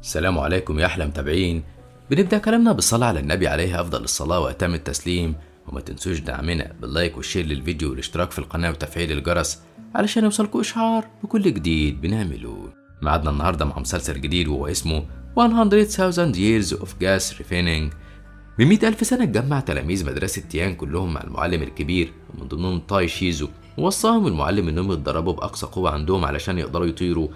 السلام عليكم يا أحلى متابعين. بنبدأ كلامنا بالصلاة على النبي عليه أفضل الصلاة وأتم التسليم، وما تنسوش دعمنا باللايك والشير للفيديو والاشتراك في القناة وتفعيل الجرس علشان يوصلكوا إشعار بكل جديد بنعمله. معادنا النهاردة مع مسلسل جديد وهو اسمه 100,000 Years of Gas Refining. ب100,000 سنة اتجمع تلاميذ مدرسة تيان كلهم مع المعلم الكبير، ومن ضمنهم تاي شيزو، ووصاهم المعلم انهم يتدربوا بأقصى قوة عندهم علشان يقدروا يطيروا.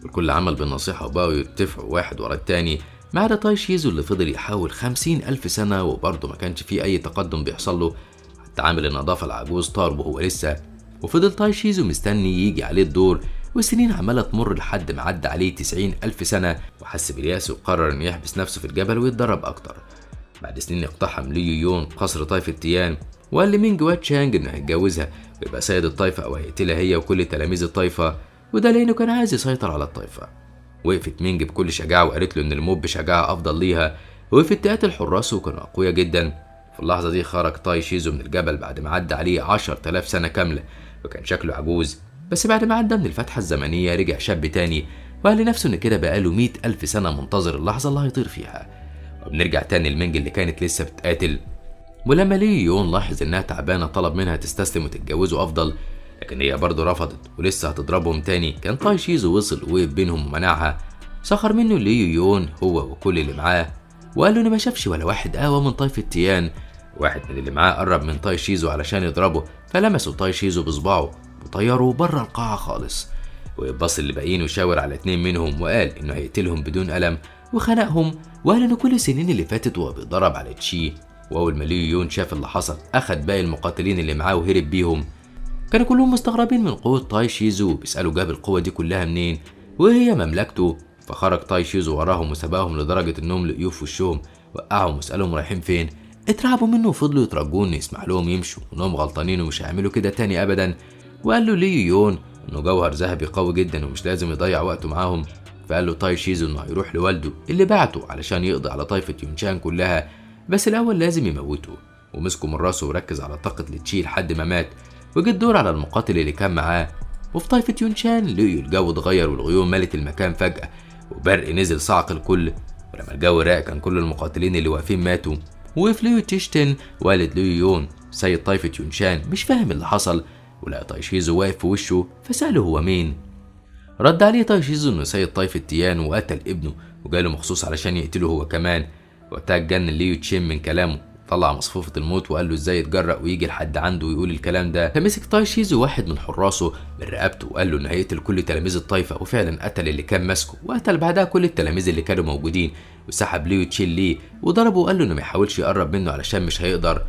والكل عمل بالنصيحة وبقوا يتفقوا واحد ورا التاني، ما عدا تاي شيزو اللي فضل يحاول 50,000 سنة وبرضه ما كانش فيه أي تقدم بيحصل له. حتى عامل النظافة العجوز طار وهو لسه، وفضل تاي شيزو مستني يجي عليه الدور، والسنين عمالة تمر لحد ما عدى عليه 90,000 سنة، وحس بالياس وقرر إنه يحبس نفسه في الجبل ويتدرب أكتر. بعد سنين اقتحم ليو يون قصر طائفة تيان، وقال لمينج واتشانج إنه هيتجوزها ويبقى سيد الطائفة أو هيقتلها هي وكل تلاميذ الطائفة، وده لأنه كان عايز يسيطر على الطائفة. وقفت مينج بكل شجاعة وقالت له إن الموت بشجاعة أفضل ليها، ووقفت تقاتل حراسه وكانوا أقوياء جدا. في اللحظة دي خرج تاي شيزو من الجبل بعد ما عدى عليه 10,000 سنة كاملة، وكان شكله عجوز، بس بعد ما عدى من الفتحة الزمنية رجع شاب تاني، وقال لنفسه إن كده بقاله 100,000 سنة منتظر اللحظة اللي هيطير فيها. وبنرجع تاني لمينج اللي كانت لسه بتقاتل، ولما ليو يون لاحظ إنها تعبانة طلب منها تستسلم وتتجوزه أفضل، لكن هي برضه رفضت ولسه هتضربهم تاني. كان تاي شيزو وصل ووقف بينهم ومنعها. سخر منه ليو يون هو وكل اللي معاه، وقال له إنه ما شافش ولا واحد قهوة من طائفة تيان. واحد من اللي معاه قرب من تاي شيزو علشان يضربه، فلمسوا تاي شيزو بصباعه وطيروا بره القاعة خالص. وبص اللي باقيين وشاور على 2 منهم وقال إنه هيقتلهم بدون ألم، وخنقهم وقال إنه كل السنين اللي فاتت وهو بيضرب على تشي. وأول ما ليو يون شاف اللي حصل أخد باقي المقاتلين اللي معاه وهرب بيهم. كانوا كلهم مستغربين من قوة تاي شيزو، بيسألوا جاب القوة دي كلها منين وهي مملكته. فخرج تاي شيزو وراهم وسبقهم لدرجة انهم لقيوه في وشهم، وقعهم وسألهم رايحين فين. اترعبوا منه وفضلوا يترجوا انه يسمح لهم يمشوا وانهم غلطانين ومش هيعملوا كده تاني ابدا. وقال له ليو يون انه جوهر ذهبي قوي جدا ومش لازم يضيع وقته معاهم. فقال له تاي شيزو انه هيروح لوالده اللي بعته علشان يقضي على طائفة يونشان كلها، بس الاول لازم يموته. ومسكه من راسه وركز على طاقة لتشي لحد ما مات. وجه الدور على المقاتل اللي كان معاه، وفي طائفة يونشان لقيوا الجو اتغير والغيوم ملت المكان فجأة، وبرق نزل صعق الكل. ولما الجو راق كان كل المقاتلين اللي واقفين ماتوا. وقف ليو تشتن والد ليو يون سيد طائفة يونشان مش فاهم اللي حصل، ولقى تاي شيزو واقف في وشه فسأله هو مين. رد عليه تاي شيزو انه سيد طائفة تيان وقتل ابنه وجاله مخصوص علشان يقتله هو كمان. وقتها اتجنن ليو تشين من كلامه، طلع مصفوفة الموت وقال له ازاي يتجرأ ويجي لحد عنده ويقول الكلام ده. فمسك تاي شيزو واحد من حراسه من رقبته وقال له انه هيقتل كل تلاميذ الطائفة، وفعلا قتل اللي كان ماسكه وقتل بعدها كل التلاميذ اللي كانوا موجودين، وسحب ليو تشين ليه وضربه وقال له انه ما يحاولش يقرب منه علشان مش هيقدر.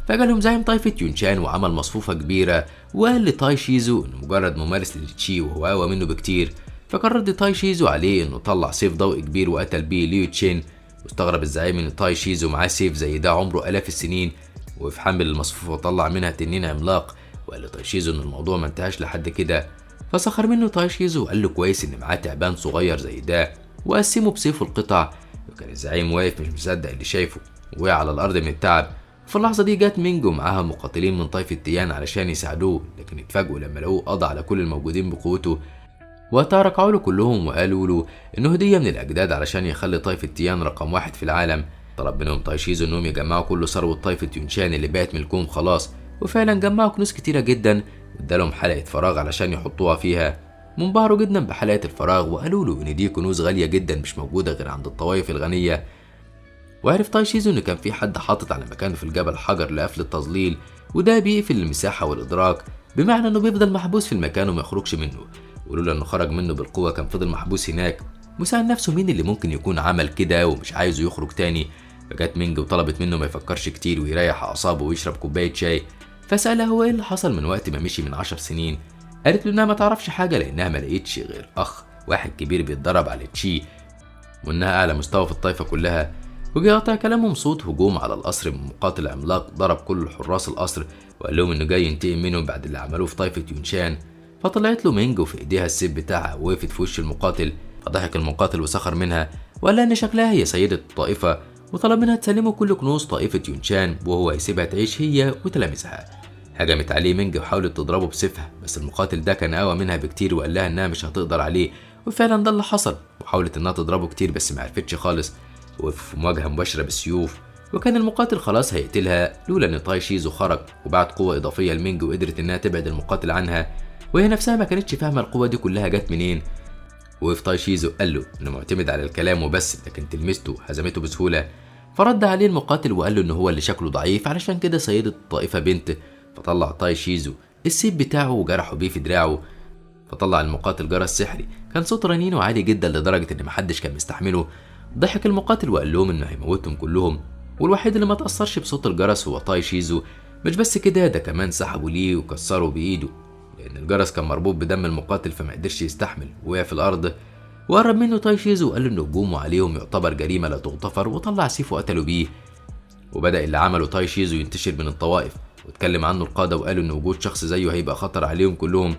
فجالهم زعيم طائفة يونشان وعمل مصفوفة كبيرة وقال لتاي شيزو انه مجرد ممارس لتشي وهو اقوى منه بكتير. فقرر تاي شيزو عليه انه طلع سيف ضوئي كبير وقتل بيه ليو تشين. واستغرب الزعيم ان تاي شيزو معاه سيف زي ده عمره آلاف السنين، وفي حمل المصفوفة وطلع منها تنين عملاق. وقال لتاي شيزو ان الموضوع ما انتهاش لحد كده. فسخر منه تاي شيزو وقال له كويس ان معاه تعبان صغير زي ده، وقسمه بسيفه القطع. وكان الزعيم واقف مش مصدق اللي شايفه، وقع على الارض من التعب. في اللحظة دي جت مينج ومعاها مقاتلين من طائفة تيان علشان يساعدوه، لكن اتفاجئوا لما لقوه قضى على كل الموجودين بقوته. وقتها ركعوا له كلهم وقالوا له انه هديه من الاجداد علشان يخلي طائفة تيان رقم 1 في العالم. طلب منهم تاي شيزو انهم يجمعوا كل ثروة طائفة يونشان اللي بقت ملكهم خلاص، وفعلا جمعوا كنوز كتيرة جدا وادالهم حلقة فراغ علشان يحطوها فيها. منبهروا جدا بحلقة الفراغ وقالوا له ان دي كنوز غالية جدا مش موجودة غير عند الطوائف الغنية. وعرف تاي شيزو ان كان في حد حاطط على مكانه في الجبل حجر لقفل التظليل، وده بيقفل المساحة والادراك، بمعنى انه بيفضل محبوس في المكان وما يخرجش منه. ولولا انه خرج منه بالقوة كان فضل محبوس هناك. وسأل نفسه مين اللي ممكن يكون عمل كده ومش عايزه يخرج تاني. فجت مينج وطلبت منه ما يفكرش كتير ويريح اعصابه ويشرب كوباية شاي. فسألها هو ايه اللي حصل من وقت ما مشي من 10 سنين. قالت له انها ما تعرفش حاجة لانها ما لقيتش غير اخ واحد كبير بيتدرب على تشي، وانها اعلى مستوى في الطائفة كلها. وجه قطع كلامهم صوت هجوم على القصر من مقاتل عملاق ضرب كل حراس القصر، وقال لهم انه جاي ينتقم منهم بعد اللي عملوه في طائفة يونشان. فطلعت له مينج وفي ايديها السيف بتاعها ووقفت في وش المقاتل. فضحك المقاتل وسخر منها وقال لها ان شكلها هي سيدة الطائفة، وطلب منها تسلمه كل كنوز طائفة يونشان وهو هيسيبها تعيش هي وتلاميذها. هجمت عليه مينج وحاولت تضربه بسيفها، بس المقاتل ده كان اقوى منها بكتير وقال لها انها مش هتقدر عليه، وفعلا ده اللي حصل، وحاولت انها تضربه كتير بس معرفتش خالص، وقف في مواجهة مباشرة بالسيوف، وكان المقاتل خلاص هيقتلها لولا ان تاي شيزو خرج وبعت قوة إضافية لمينج وقدرت انها تبعد المقاتل عنها، وهي نفسها ما كانتش فاهمة القوة دي كلها جت منين. وقف تاي شيزو قال له انه معتمد على الكلام وبس، لكن تلمسته هزمته بسهولة. فرد عليه المقاتل وقال له ان هو اللي شكله ضعيف علشان كده سيدة الطائفة بنت. فطلع تاي شيزو السيف بتاعه وجرحه بيه في دراعه. فطلع المقاتل جرس سحري كان صوت رنينه عالي جدا لدرجة ان محدش كان مستحمله. ضحك المقاتل وقال لهم انه هيموتهم كلهم، والوحيد اللي ما تأثرش بصوت الجرس هو تاي شيزو. مش بس كده، ده كمان سحبوا ليه وكسروا بايده، لان الجرس كان مربوط بدم المقاتل فما قدرش يستحمل وقع في الارض. وقرب منه تاي شيزو وقال ان هجومه عليهم يعتبر جريمة لا تغتفر، وطلع سيفه وقتلوا بيه. وبدأ اللي عمله تاي شيزو ينتشر من الطوائف، واتكلم عنه القادة وقالوا ان وجود شخص زيه هيبقى خطر عليهم كلهم.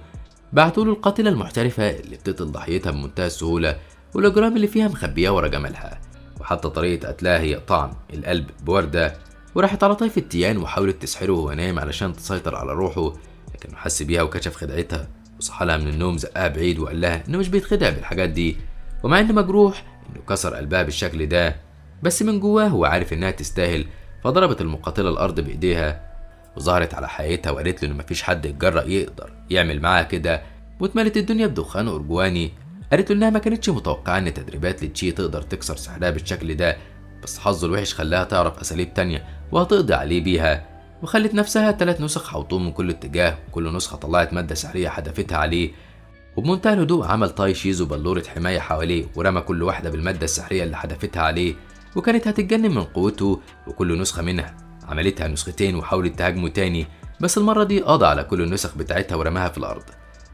بعتوا له القاتلة المحترفة اللي بتقتل ضحيتها بمنتهى السهولة، والأجرام اللي فيها مخبياه ورا جمالها، وحتى طريقة قتلها هي طعن القلب بوردة. وراحت على طيف التيان وحاولت تسحره وهو نايم علشان تسيطر على روحه، لكنه حس بيها وكشف خدعتها وصحالها من النوم، زقها بعيد وقال لها انه مش بيتخدع بالحاجات دي، ومع انه مجروح انه كسر قلبها بالشكل ده، بس من جواه هو عارف انها تستاهل. فضربت المقاتلة الأرض بإيديها وظهرت على حقيقتها وقالت له ان مفيش حد يتجرأ يقدر يعمل معاها كده، واتملت الدنيا بدخان أرجواني. قالت له انها ما كانتش متوقعه ان تدريبات لتشي تقدر تكسر سحرها بالشكل ده، بس حظه الوحش خلاها تعرف اساليب تانية وهتقضي عليه بيها. وخلت نفسها 3 نسخ حوطهم من كل اتجاه، وكل نسخه طلعت ماده سحريه حدفتها عليه. وبمنتهى الهدوء عمل تاي شيزو بلورة حماية حواليه ورمى كل واحدة بالمادة السحرية اللي حدفتها عليه، وكانت هتتجنن من قوته. وكل نسخة منها عملتها نسختين وحاولت تهاجمه تاني، بس المرة دي قضى على كل النسخ بتاعتها ورماها في الأرض.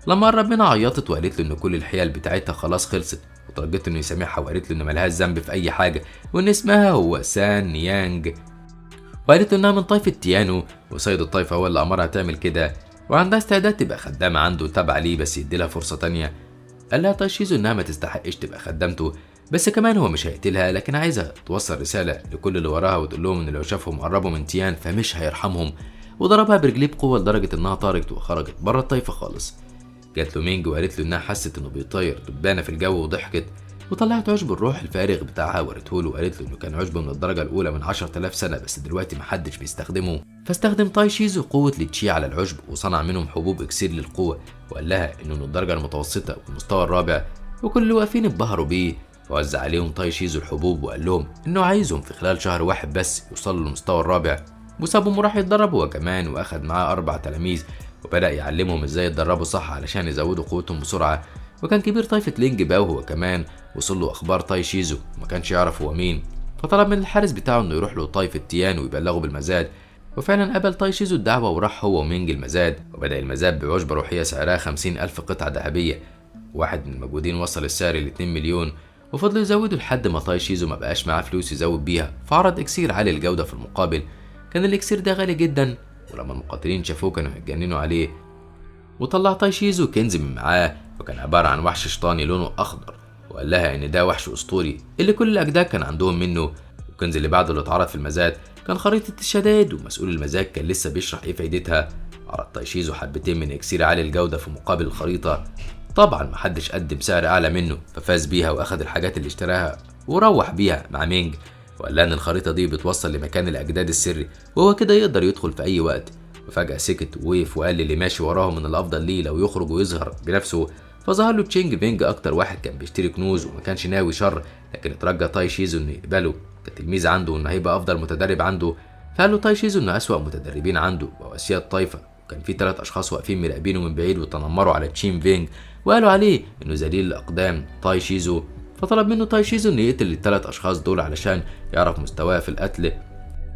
لما قرب منها عيطت وقالت له إن كل الحيل بتاعتها خلاص خلصت، وترجت إنه يسامحها وقالت له إن ملهاش ذنب في أي حاجة، وإن اسمها هو سان يانج. وقالت له إنها من طائفة تيانو، وسيد الطائفة هو اللي أمرها تعمل كده، وعندها استعداد تبقى خدامة عنده تابعة ليه بس يديلها فرصة تانية. قال لها تاي شيزو إنها ما تستحقش تبقى خدامته، بس كمان هو مش هيقتلها، لكن عايزة توصل رسالة لكل اللي وراها وتقول لهم إن لو شافهم قربوا من تيان فمش هيرحمهم. وضربها برجليه بقوة لدرجة إنها طارت وخرجت بره الطائفة خالص. جات له مينج وقالت له إنها حست إنه بيطير دبانة في الجو وضحكت، وطلعت عشب الروح الفارغ بتاعها وريته له، وقالت له إنه كان عشب من الدرجة الأولى من 10,000 سنة بس دلوقتي محدش بيستخدمه. فاستخدم تاي شيزو قوة لتشي على العشب وصنع منهم حبوب إكسير للقوة، وقال لها إنه من الدرجة المتوسطة والمستوى الرابع، وكل اللي واقفين اتبهروا بيه. فوزع عليهم تاي شيزو الحبوب وقال لهم إنه عايزهم في خلال شهر واحد بس يوصلوا للمستوى الرابع، وسابهم وراح يتدرب هو كمان، وأخد معاه 4 تلاميذ وبدأ يعلمهم ازاي يتدربوا صح علشان يزودوا قوتهم بسرعة. وكان كبير طائفة لينج باو هو كمان وصل له أخبار تاي شيزو وما كانش يعرف هو مين، فطلب من الحارس بتاعه إنه يروح له طائفة تيان ويبلغه بالمزاد. وفعلا قبل تاي شيزو الدعوة وراح هو ومينج المزاد، وبدأ المزاد بعشبة روحية سعرها 50,000 قطعة ذهبية. واحد من الموجودين وصل السعر ل 2 مليون، وفضلوا يزودوا لحد ما تاي شيزو ما بقاش معاه فلوس يزود بيها، فعرض إكسير عالي الجودة في المقابل. كان الإكسير ده غالي جدا، ولما المقاتلين شافوه كانوا هيتجننوا عليه. وطلع تاي شيزو كنز من معاه، وكان عبارة عن وحش شيطاني لونه أخضر، وقال لها إن ده وحش أسطوري اللي كل الأجداد كان عندهم منه. والكنز اللي بعده اللي اتعرض في المزاد كان خريطة الشدائد، ومسؤول المزاد كان لسه بيشرح إيه فايدتها. عرض تاي شيزو حبتين من إكسير عالي الجودة في مقابل الخريطة، طبعا محدش قدم سعر أعلى منه، ففاز بيها وأخد الحاجات اللي اشتراها وروح بيها مع مينج، وقال لها إن الخريطة دي بتوصل لمكان الأجداد السري، وهو كده يقدر يدخل في أي وقت. وفجأة سكت ووقف وقال للي ماشي وراه من الأفضل ليه لو يخرج ويظهر بنفسه. فظهر له تشينج بينج أكتر واحد كان بيشتري كنوز وما كانش ناوي شر، لكن اترجى تاي شيزو إنه يقبله كتلميذ عنده وإنه هيبقى أفضل متدرب عنده. فقال له تاي شيزو إنه أسوأ متدربين عنده وأسياد الطايفة، وكان في 3 أشخاص واقفين مراقبينه من بعيد وتنمروا على تشين فينج وقالوا عليه إنه ذليل الأقدام تاي شيزو. فطلب منه تاي شيزو إنه يقتل ال3 أشخاص دول علشان يعرف مستواه في القتل.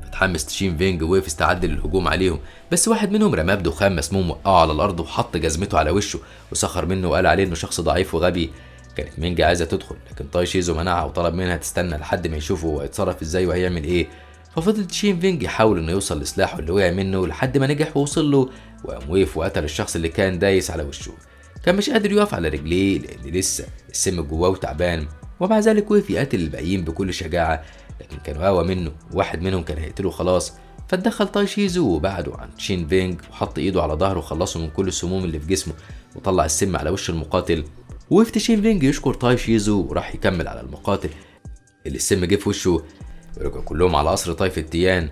فتحمس تشين فينج ووقف استعد للهجوم عليهم، بس واحد منهم رماه بدخان مسموم وقعه على الارض وحط جزمته على وشه وسخر منه وقال عليه انه شخص ضعيف وغبي. كانت مينج عايزه تدخل، لكن تاي شيزو منعها وطلب منها تستنى لحد ما يشوفه هو هيتصرف ازاي وهيعمل ايه. ففضل تشين فينج يحاول انه يوصل لسلاحه اللي وقع منه لحد ما نجح ووصل له، وقام وقف وقتل الشخص اللي كان دايس على وشه. كان مش قادر يقف على رجليه لان لسه السم جواه وتعبان، ومع ذلك وقف يقاتل الباقيين بكل شجاعه، لكن كانوا اقوى منه وواحد منهم كان هيقتله خلاص. فاتدخل تاي شيزو وبعده عن تشين فينج وحط ايده على ظهره وخلصه من كل السموم اللي في جسمه، وطلع السم على وش المقاتل. وقف تشين فينج يشكر تاي شيزو وراح يكمل على المقاتل اللي السم جه في وشه، ورجعوا كلهم على قصر تاي في التيان.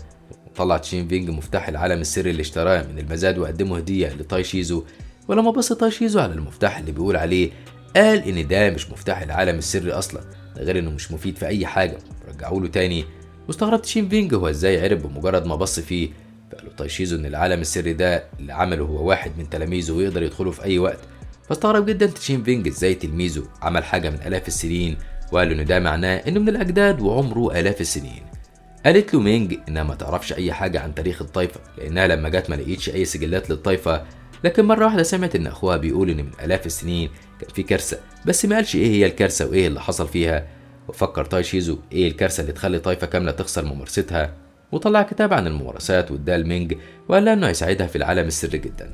وطلع تشين فينج مفتاح العالم السري اللي اشتراه من المزاد وقدمه هدية لتاي شيزو. ولما بص تاي شيزو على المفتاح اللي بيقول عليه قال ان ده مش مفتاح العالم السري اصلا، ده غير انه مش مفيد في اي حاجة، ورجعوا له تاني. واستغرب تشين فينج هو ازاي عرف بمجرد ما بص فيه. فقال له تاي شيزو ان العالم السري ده اللي عمله هو واحد من تلاميذه ويقدر يدخله في اي وقت. فاستغرب جدا تشين فينج ازاي تلميذه عمل حاجة من الاف السنين، وقال له ان ده معناه انه من الاجداد وعمره الاف السنين. قالت له مينج انها ما تعرفش اي حاجه عن تاريخ الطائفه، لانها لما جت ما لقيتش اي سجلات للطائفه، لكن مره واحده سمعت ان اخوها بيقول ان من الاف السنين كان في كارثه، بس ما قالش ايه هي الكارثه وايه اللي حصل فيها. وفكر تاي شيزو ايه الكارثه اللي تخلي طائفه كامله تخسر ممارستها، وطلع كتاب عن الممارسات واداه لمينج وقال لها انه هيساعدها في العالم السري جدا.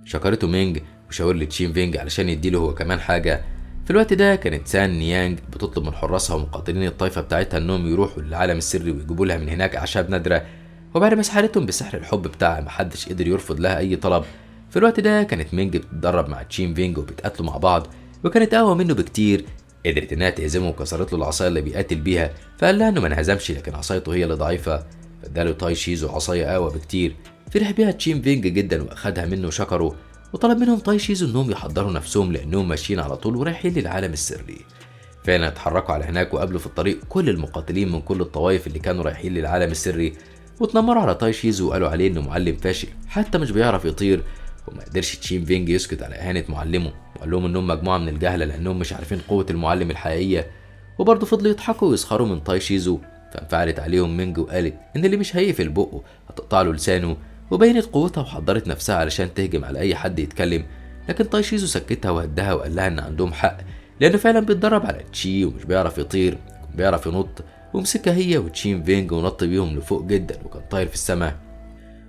شكرته مينج وشاور لتشين فينج علشان يديله هو كمان حاجه. في الوقت ده كانت سان نيانج بتطلب من حراسها ومقاتلين الطائفة بتاعتها انهم يروحوا للعالم السري ويجيبوا لها من هناك اعشاب نادرة، وبعد ما سحرتهم بسحر الحب بتاعها محدش قدر يرفض لها اي طلب. في الوقت ده كانت مينج بتتدرب مع تشين فينج وبيتقاتلوا مع بعض، وكانت اقوى منه بكتير. قدرت انها تهزمه وكسرت له العصايه اللي بيقاتل بيها، فقال لها انه ما انهزمش لكن عصايته هي اللي ضعيفه. فاداله تاي شيزو عصايه اقوى بكتير. فرح بيها تشين فينج جدا واخدها منه شكره، وطلب منهم تاي شيزو انهم يحضروا نفسهم لانهم ماشيين على طول ورايحين للعالم السري. فعلا اتحركوا على هناك وقابلوا في الطريق كل المقاتلين من كل الطوائف اللي كانوا رايحين للعالم السري، واتنمروا على تاي شيزو وقالوا عليه انه معلم فاشل حتى مش بيعرف يطير. وما قدرش تشين فينج يسكت على اهانه معلمه، وقال لهم انهم مجموعه من الجهله لانهم مش عارفين قوه المعلم الحقيقيه. وبرضه فضلوا يضحكوا ويسخروا من تاي شيزو. فانفعلت عليهم مينج وقالت ان اللي مش هيقفل بقه هتقطع له لسانه، وبينت قوتها وحضرت نفسها علشان تهجم على اي حد يتكلم. لكن تاي شيزو سكتها وهدها وقال لها ان عندهم حق، لانه فعلا بيتدرب على تشي ومش بيعرف يطير، بيعرف ينط. ومسكها هي وتشين فينج ونط بيهم لفوق جدا وكان طاير في السماء،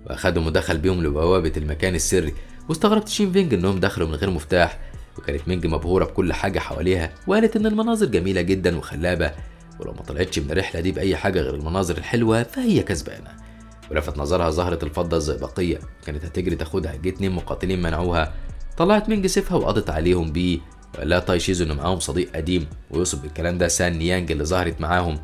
واخدهم ودخل بيهم لبوابه المكان السري. واستغرب تشين فينج انهم دخلوا من غير مفتاح، وكانت مينج مبهوره بكل حاجه حواليها، وقالت ان المناظر جميله جدا وخلابه، ولو ما طلعتش من الرحله دي باي حاجه غير المناظر الحلوه فهي كسبانه. ولفت نظرها زهرة الفضة الزئبقية، كانت هتجري تاخدها، جه 2 مقاتلين منعوها. طلعت مينج سيفها وقضت عليهم بيه، وقال لها تاي شيزو انه معاهم صديق قديم، ويوصف بالكلام ده سان نيانج اللي ظهرت معاهم.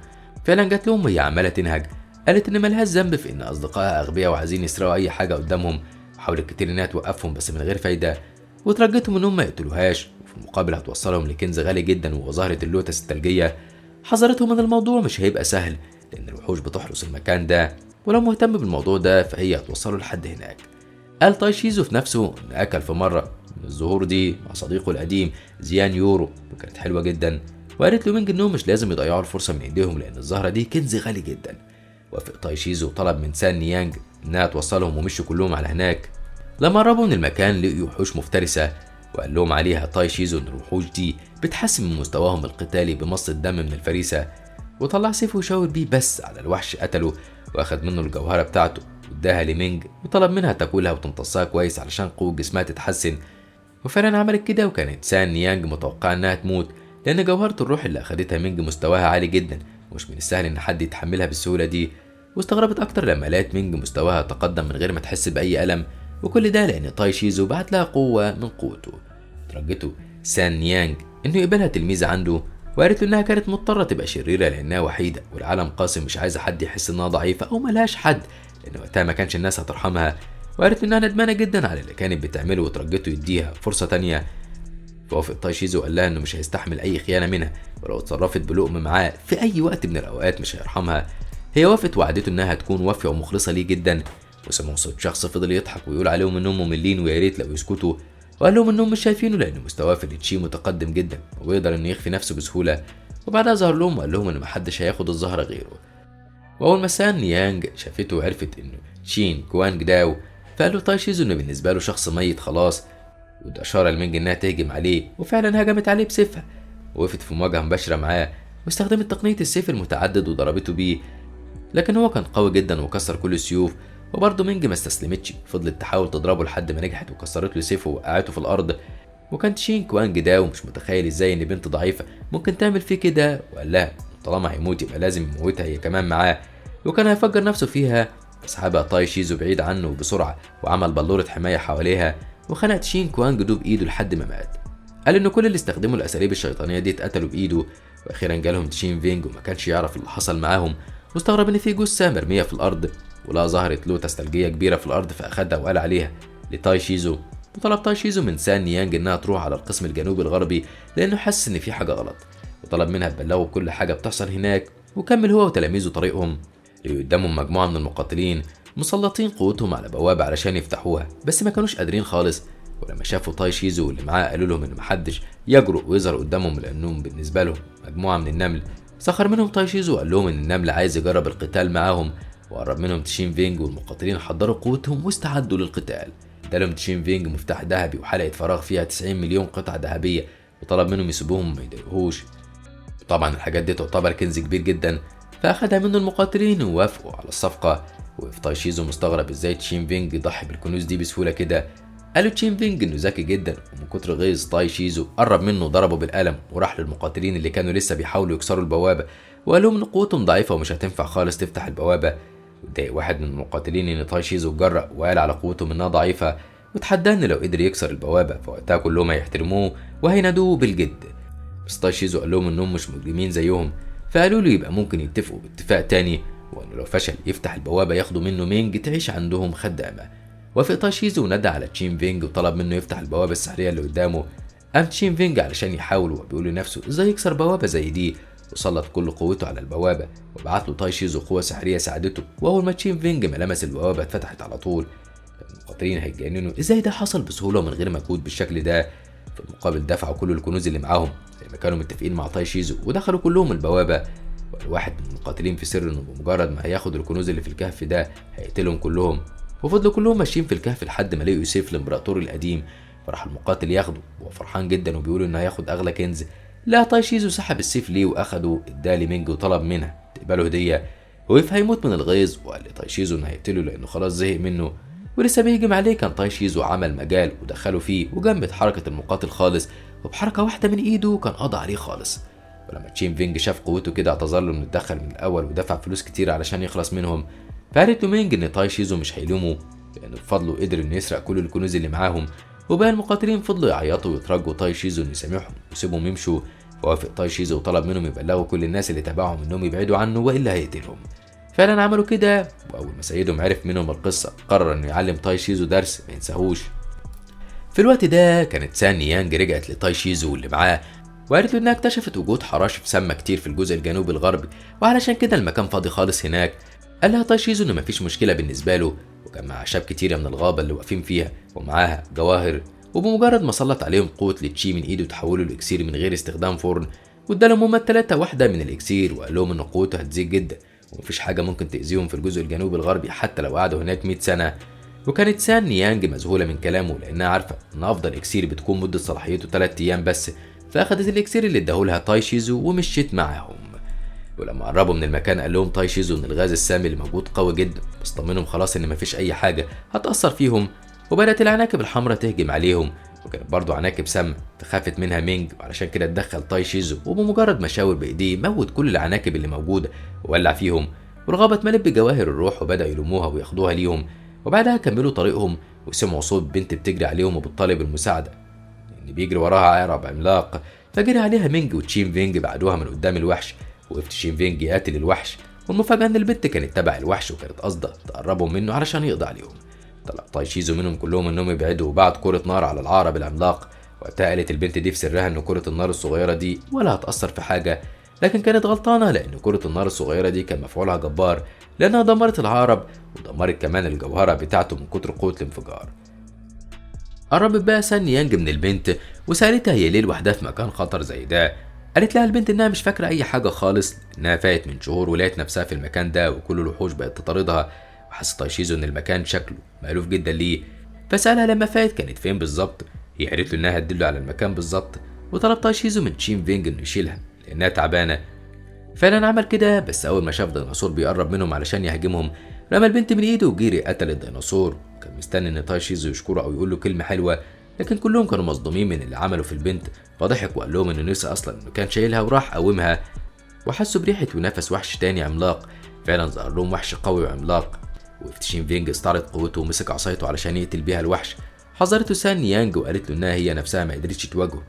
فعلا جات لهم وهي عماله تنهج، قالت ان ملهاش ذنب في ان اصدقائها اغبياء وعايزين يسرقوا اي حاجه قدامهم، وحاولت كتير انها توقفهم بس من غير فايده، وترجتهم انهم ما يقتلوهاش، وفي المقابل هتوصلهم لكنز غالي جدا وهو زهرة اللوتس الثلجيه. حذرتهم ان الموضوع مش هيبقى سهل لان الوحوش بتحرس المكان ده، ولو مهتم بالموضوع ده فهي هتوصله لحد هناك. قال تاي شيزو في نفسه ان اكل في مره من الزهور دي مع صديقه القديم زيان يورو، وكانت حلوه جدا. وقالت له مينج انهم مش لازم يضيعوا الفرصه من ايديهم لان الزهره دي كنز غالي جدا. وافق تاي شيزو وطلب من سان نيانج انها توصلهم ومشوا كلهم على هناك. لما قربوا من المكان لقوا وحوش مفترسه، وقال لهم عليها تاي شيزو ان الوحوش دي بتحسن من مستواهم القتالي بمص الدم من الفريسه. وطلع سيفه وشاور بيه بس على الوحش قتله، واخد منه الجوهره بتاعته واداها لمينج، وطلب منها تاكلها وتمتصها كويس علشان قوه جسمها تتحسن. وفعلا عملت كده، وكانت سان نيانج متوقعه انها تموت لان جوهره الروح اللي اخدتها مينج مستواها عالي جدا ومش من السهل ان حد يتحملها بالسهوله دي. واستغربت اكتر لما لقت مينج مستواها تقدم من غير ما تحس باي الم، وكل ده لان تاي شيزو بعت لها قوه من قوته. ترجته سان نيانج انه يقبلها تلميذه عنده، وقالت له انها كانت مضطره تبقى شريره لانها وحيده والعالم قاسم، مش عايزه حد يحس انها ضعيفه او ملهاش حد لان وقتها ما كانش الناس هترحمها. وقالت له انها ندمانه جدا على اللي كانت بتعمله، وترجته يديها فرصه تانية. فوافق تاي شيزو وقال لها انه مش هيستحمل اي خيانه منها، ولو اتصرفت بلؤم معاه في اي وقت من الاوقات مش هيرحمها. هي وافقت وعدته انها هتكون وافيه ومخلصه ليه جدا. وسمعوا صوت شخص فضل يضحك ويقول عليهم انهم مملين ويا ريت لو يسكتوا، وقال لهم انهم مش شايفينه لان مستواه في التشي متقدم جدا وبيقدر انه يخفي نفسه بسهوله. وبعدها ظهر لهم وقال لهم ان محدش هياخد الزهره غيره. واول ما سان نيانج شافته وعرفت انه شين كوانج داو، فقال له تاي شيزو انه بالنسبه له شخص ميت خلاص، وده اشاره لمينج انها تهجم عليه، وفعلا هجمت عليه بسيفها ووقفت في مواجهه مباشره معاه، واستخدمت تقنيه السيف المتعدد وضربته بيه. لكن هو كان قوي جدا وكسر كل السيوف، وبرضه مينج ما استسلمتش، فضلت تحاول تضربه لحد ما نجحت وكسرت له سيفه ووقعته في الارض. وكان شين كوانج داو مش متخيل ازاي ان بنت ضعيفه ممكن تعمل فيه كده، وقال لها طالما هيموت يبقى لازم يموتها هي كمان معاه، وكان هيفجر نفسه فيها. سحبها تاي شيزو بعيد عنه بسرعه وعمل بلوره حمايه حواليها، وخنق شين كوانج دو بايده لحد ما مات. قال إن كل اللي استخدموا الأساليب الشيطانية دي اتقتلوا بإيده. وأخيرا جالهم تشين فينج وما كانش يعرف اللي حصل معاهم، واستغرب إن في جثة مرمية في الأرض، ولا ظهرت لوتس ثلجية كبيرة في الأرض، فأخدها وقال عليها لتاي شيزو. وطلب تاي شيزو من سان نيانج إنها تروح على القسم الجنوبي الغربي لأنه حس إن في حاجة غلط، وطلب منها تبلغه بكل حاجة بتحصل هناك. وكمل هو وتلاميذه طريقهم قدامهم مجموعة من المقاتلين مسلطين قوتهم على بوابة علشان يفتحوها، بس ما كانوش قادرين خالص. ولما شافوا تاي شيزو واللي معاه قالوا لهم ان محدش يجرؤ ويظهر قدامهم لانهم بالنسبه لهم مجموعه من النمل. سخر منهم تاي شيزو وقال لهم ان النمل عايز يجرب القتال معاهم، وقرب منهم تشين فينج، والمقاتلين حضروا قوتهم واستعدوا للقتال. ادالهم تشين فينج مفتاح ذهبي وحلقه فراغ فيها 90 مليون قطعه ذهبيه، وطلب منهم يسيبوهم وما يضايقوهوش. طبعا الحاجات دي تعتبر كنز كبير جدا، فاخدها منه المقاتلين ووافقوا على الصفقه. وقف تاي شيزو مستغرب ازاي تشين فينج يضحي بالكنوز دي بسهوله كده. قالوا تشين فينج انه ذكي جدا، ومن كتر غيظ تاي شيزو قرب منه وضربه بالقلم، وراح للمقاتلين اللي كانوا لسه بيحاولوا يكسروا البوابه وقال لهم ان قوتهم ضعيفه ومش هتنفع خالص تفتح البوابه. واتضايق واحد من المقاتلين ان تاي شيزو اتجرأ وقال على قوتهم انها ضعيفه، وتحداه ان لو قدر يكسر البوابه فوقتها كلهم هيحترموه وهينادوه بالجد. بس تاي شيزو قال لهم انهم مش مجرمين زيهم، فقالوا له يبقى ممكن يتفقوا باتفاق تاني، وانه لو فشل يفتح البوابه ياخدوا منه مينج تعيش عندهم خدامه. وافق تاي شيزو ونادى على تشين فينج وطلب منه يفتح البوابه السحريه اللي قدامه. قام تشين فينج علشان يحاول وبيقول لنفسه ازاي يكسر بوابه زي دي، وسلط كل قوته على البوابه، وبعت له تاي شيزو قوه سحريه ساعدته. واول ما تشين فينج ما لمس البوابه اتفتحت على طول. المقاتلين هيتجننوا ازاي ده حصل بسهوله ومن غير مجهود بالشكل ده. في المقابل دفعوا كل الكنوز اللي معاهم زي ما كانوا متفقين مع تاي شيزو، ودخلوا كلهم البوابه. والواحد من المقاتلين في سر انه بمجرد ما هياخد الكنوز اللي في الكهف ده هيقتلهم كلهم. وفضلوا كلهم ماشيين في الكهف لحد ما لقوا سيف الامبراطور القديم، فراح المقاتل ياخده وهو فرحان جدا وبيقول انه هياخد اغلى كنز. لا تاي شيزو سحب السيف ليه واخده اداه لمينج وطلب منها تقبله هديه. وقف هيموت من الغيظ وقال لتاي شيزو انه هيقتله لانه خلاص زهق منه. ولسه بيهجم عليه كان تاي شيزو عمل مجال ودخله فيه وجمد حركه المقاتل خالص، وبحركه واحده من ايده كان قضى عليه خالص. ولما تشين فينج شاف قوته كده اعتذر له انه اتدخل من الاول ودفع فلوس كتير علشان يخلص منهم. فقالت له مينج ان تاي شيزو مش هيلومه لانه بفضله قدر انه يسرق كل الكنوز اللي معاهم. وباقي المقاتلين فضلوا يعيطوا ويترجوا تاي شيزو انه يسامحهم ويسيبهم يمشوا. فوافق تاي شيزو وطلب منهم يبلغوا كل الناس اللي تبعهم انهم يبعدوا عنه والا هيقتلهم. فعلا عملوا كده، واول ما سيدهم عرف منهم القصه قرر انه يعلم تاي شيزو درس ما ينساهوش. في الوقت ده كانت سان نيانج رجعت لتاي شيزو واللي معاه وقالت له انها اكتشفت وجود حراشف سامه كتير في الجزء الجنوبي الغربي، وعلشان كده المكان فاضي خالص هناك. قال لها تاي شيزو ان مفيش مشكله بالنسبه له، وكان مع اعشاب كتيره من الغابه اللي واقفين فيها ومعاها جواهر. وبمجرد ما سلط عليهم قوه لتشي من ايده تحولوا لاكسير من غير استخدام فرن، وادالهم هما التلاته واحده من الاكسير وقال لهم ان قوته هتزيد جدا ومفيش حاجه ممكن تاذيهم في الجزء الجنوبي الغربي حتى لو قعدوا هناك 100 سنه. وكانت سان نيانج مذهوله من كلامه لانها عارفه ان افضل اكسير بتكون مده صلاحيته 3 ايام بس، فاخدت الاكسير اللي اداهولها تاي شيزو ومشيت معاهم. ولما قربوا من المكان قال لهم تاي شيزو ان الغاز السامي اللي موجود قوي جدا، بس طمنهم خلاص ان مفيش اي حاجه هتاثر فيهم. وبدات العناكب الحمراء تهجم عليهم، وكانت برضه عناكب سامه تخافت منها مينج، وعلشان كده اتدخل تاي شيزو وبمجرد ما شاور بايديه موت كل العناكب اللي موجوده وولع فيهم. والغابه اتملت بجواهر الروح وبداوا يلموها وياخدوها ليهم. وبعدها كملوا طريقهم وسمعوا صوت بنت بتجري عليهم وبتطالب المساعده لان بيجري وراها عقرب عملاق. فجري عليها مينج وتشين فينج بعدوها من قدام الوحش، وقف تشين فينج يقاتل الوحش. والمفاجاه ان البنت كانت تبع الوحش وكانت قاصده تقربهم منه علشان يقضي عليهم. طلع تاي شيزو منهم كلهم انهم يبعدوا وبعت كره نار على العقرب العملاق. وقتها قالت البنت دي في سرها ان كره النار الصغيره دي ولا هتاثر في حاجه، لكن كانت غلطانه لان كره النار الصغيره دي كان مفعولها جبار لانها دمرت العقرب ودمرت كمان الجوهره بتاعته من كتر قوه الانفجار. قربت بقى سان نيانج من البنت وسالتها هي ليه لوحدها في مكان خطر زي ده. قالت لها البنت انها مش فاكره اي حاجه خالص، انها فاتت من شهور ولقت نفسها في المكان ده وكل الوحوش بقت تطاردها. وحس تاي شيزو ان المكان شكله مألوف جدا ليه، فسالها لما فاتت كانت فين بالظبط. هي قالت له انها هتدله على المكان بالظبط. وطلب تاي شيزو من تشين فينج انه يشيلها لانها تعبانه. فعلا عمل كده، بس اول ما شاف ديناصور بيقرب منهم علشان يهاجمهم رمى البنت من ايده وجري قتل الديناصور. كان مستني ان تاي شيزو يشكره او يقول له كلمه حلوه، لكن كلهم كانوا مصدومين من اللي عمله في البنت. فضحك وقال لهم انه نسي اصلا انه كان شايلها وراح قومها. وحسوا بريحه ونفس وحش تاني عملاق. فعلا ظهر لهم وحش قوي وعملاق. وتشين فينج استعرض قوته ومسك عصايته علشان يقتل بيها الوحش. حذرته سان نيانج وقالت له انها هي نفسها ما قدرتش تواجهه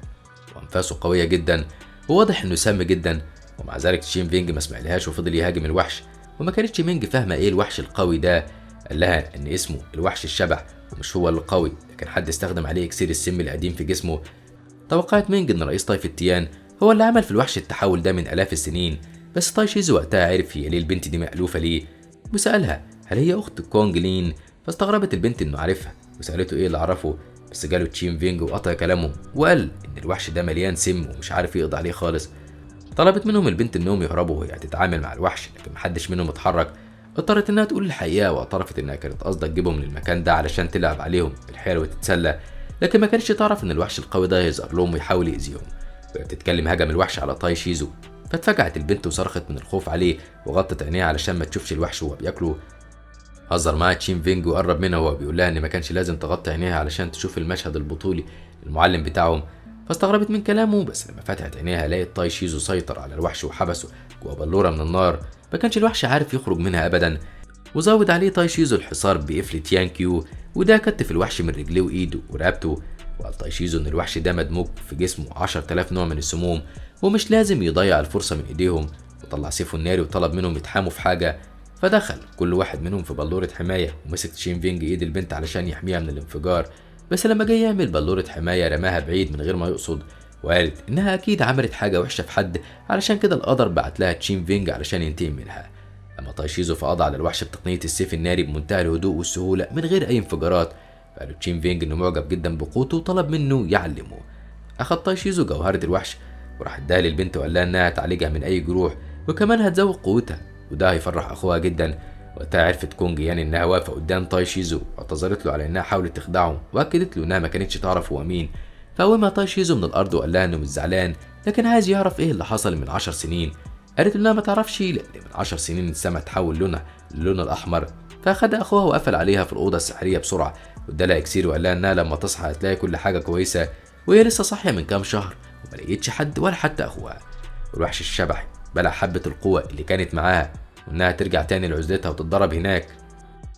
وانفاسه قويه جدا وواضح انه سام جدا، ومع ذلك تشين فينج ما سمعلهاش وفضل يهاجم الوحش. وما كانتش مينج فاهمه ايه الوحش القوي ده. قال لها ان اسمه الوحش الشبح ومش هو اللي قوي، لكن حد استخدم عليه اكسير السم القديم في جسمه. توقعت مينج ان رئيس طائفه تيان هو اللي عمل في الوحش التحول ده من الاف السنين، بس تاي شيزو وقتها عرف هي ليه البنت دي مألوفه ليه، وسالها هل هي اخت كونج لين. فاستغربت البنت انه عارفها وسالته ايه اللي عرفه، بس جاله تشين فينج وقطع كلامه وقال ان الوحش ده مليان سم ومش عارف يقضي عليه خالص. طلبت منهم البنت انهم يهربوا وهي هتتعامل مع الوحش، لكن محدش منهم اتحرك. اضطرت انها تقول الحقيقه واعترفت انها كانت قاصده تجيبهم للمكان ده علشان تلعب عليهم بالحيل وتتسلى، لكن ما كانتش تعرف ان الوحش القوي ده هيظهر لهم ويحاول يأذيهم. وهي بتتكلم هجم الوحش على تاي شيزو، فاتفجعت البنت وصرخت من الخوف عليه وغطت عينيها علشان ما تشوفش الوحش وهو بياكله. هزر معاها تشين فينج وقرب منها وهو بيقول لها ان ما كانش لازم تغطي عينيها علشان تشوف المشهد البطولي المعلم بتاعهم. فاستغربت من كلامه، بس لما فتحت عينيها لقيت تاي شيزو سيطر على الوحش وحبسه جوه بلوره من النار ما كانش الوحش عارف يخرج منها ابدا. وزود عليه تاي شيزو الحصار بقفل تيان كيو، وده كتف الوحش من رجليه وايده ورقبته. وقال تاي شيزو ان الوحش ده مدموج في جسمه 10,000 نوع من السموم ومش لازم يضيع الفرصه من ايديهم. وطلع سيفه الناري وطلب منهم يتحاموا في حاجه، فدخل كل واحد منهم في بلورة حماية، ومسك تشين فينج ايد البنت علشان يحميها من الانفجار. بس لما جاي يعمل بلورة حماية رماها بعيد من غير ما يقصد، وقالت انها اكيد عملت حاجة وحشة في حد علشان كده القدر بعت لها تشين فينج علشان ينتقم منها. اما تاي شيزو فقضى على الوحش بتقنية السيف الناري بمنتهى الهدوء والسهولة من غير اي انفجارات. فقال تشين فينج انه معجب جدا بقوته وطلب منه يعلمه. اخد تاي شيزو جوهرة الوحش وراح اداها للبنت وقال لها انها تعالجها من اي جروح وكمان هتزود قوتها، وده هيفرح اخوها جدا. وقتها عرفت كونج يعني انها واقفه قدام تاي شيزو واعتذرت له على انها حاولت تخدعه، واكدت له انها ما كانتش تعرف هو مين. فقومها تاي شيزو من الارض وقال لها انه مش زعلان لكن عايز يعرف ايه اللي حصل من 10 سنين. قالت انها ما تعرفش لان من 10 سنين السما تحول لونها للون الاحمر. فاخد اخوها وقفل عليها في الاوضه السحريه بسرعه وادالها اكسير وقال لها انها لما تصحى هتلاقي كل حاجه كويسه، وهي لسه صاحيه من كام شهر وما لقيتش حد ولا حتى اخوها. والوحش الشبحي بلع حبه القوه اللي كانت معاها وانها ترجع تاني لعزلتها وتتدرب هناك.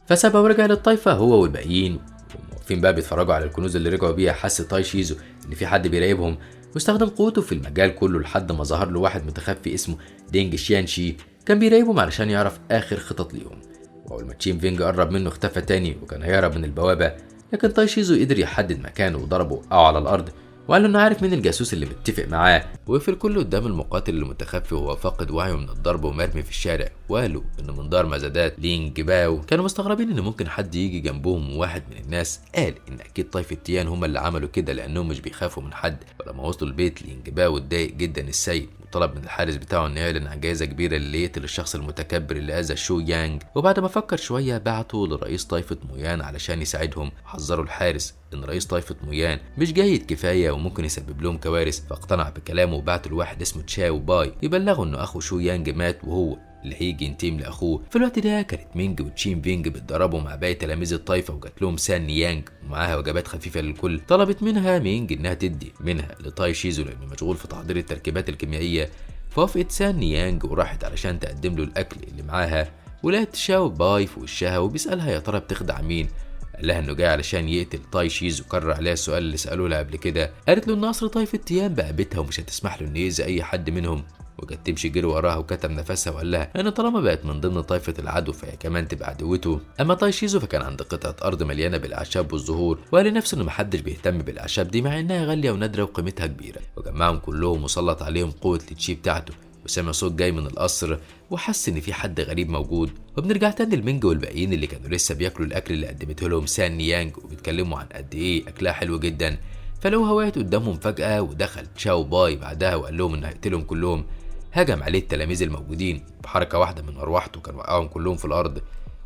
فسابها ورجع للطايفه هو والباقيين، وموقفين بقى بيتفرجوا على الكنوز اللي رجعوا بيها. حس تاي شيزو ان في حد بيراقبهم واستخدم قوته في المجال كله لحد ما ظهر له واحد متخفي اسمه دينج شيانشي كان بيراقبهم علشان يعرف اخر خطط ليهم. واول ما تشين فينج قرب منه اختفى تاني وكان هيهرب من البوابه، لكن تاي شيزو قدر يحدد مكانه وضربه على الارض وقال له انه عارف مين الجاسوس اللي متفق معاه. وقفل كله قدام المقاتل اللي متخفي وهو فاقد وعيه من الضرب ومرمي في الشارع، وقالوا انه من دار مزادات لينج باو. كانوا مستغربين ان ممكن حد يجي جنبهم، وواحد من الناس قال ان اكيد طائفة تيان هم اللي عملوا كده لانهم مش بيخافوا من حد. ولما وصلوا البيت لينج باو اتضايق جدا السيد وطلب من الحارس بتاعه انه يعلن عن جائزه كبيره اللي يقتل الشخص المتكبر اللي اذى شو يانج. وبعد ما فكر شويه بعته لرئيس طائفه مويان علشان يساعدهم، وحذروا الحارس ان رئيس طائفه مويان مش جيد كفايه وممكن يسبب لهم كوارث. فاقتنع بكلامه وبعته لواحد اسمه تشاو باي يبلغه انه اخو شو يانج مات وهو اللي هيجي ينتقم لاخوه. في الوقت ده كانت مينج وتشين فينج بيتدربوا مع باقي تلاميذ الطائفه، وجات لهم سان يانج ومعاها وجبات خفيفه للكل. طلبت منها مينج انها تدي منها لتاي شيزو لانه مشغول في تحضير التركيبات الكيميائيه. فوافقت سان يانج وراحت علشان تقدم له الاكل اللي معاها، ولقت شاو باي في وشها وبيسالها يا ترى بتخدع مين. قال لها انه جاي علشان يقتل تاي شيزو، وكرر عليها السؤال اللي سالوه لها قبل كده. قالت له ان قصر طائفه تيان بقى بيتها ومش هتسمح له انه يأذي اي حد منهم، وجت تمشي جري وراها وكتم نفسها وقال لها ان طالما بقت من ضمن طائفه العدو فهي كمان تبقى عدوته. اما تاي شيزو فكان عند قطعه ارض مليانه بالاعشاب والزهور، وقال لنفسه انه محدش بيهتم بالاعشاب دي مع انها غاليه ونادره وقيمتها كبيره. وجمعهم كلهم وسلط عليهم قوه التشي بتاعته، وسمع صوت جاي من القصر وحس ان في حد غريب موجود. وبنرجع تاني لمينج والباقيين اللي كانوا لسه بياكلوا الاكل اللي قدمته لهم سان يانج وبيتكلموا عن قد ايه اكلها حلو جدا. فلقوها وقعت قدامهم فجاه، ودخل تشاو باي بعدها وقال لهم انه هيقتلهم كلهم. هجم عليه التلاميذ الموجودين بحركه واحده من مروحته كان وقعهم كلهم في الارض.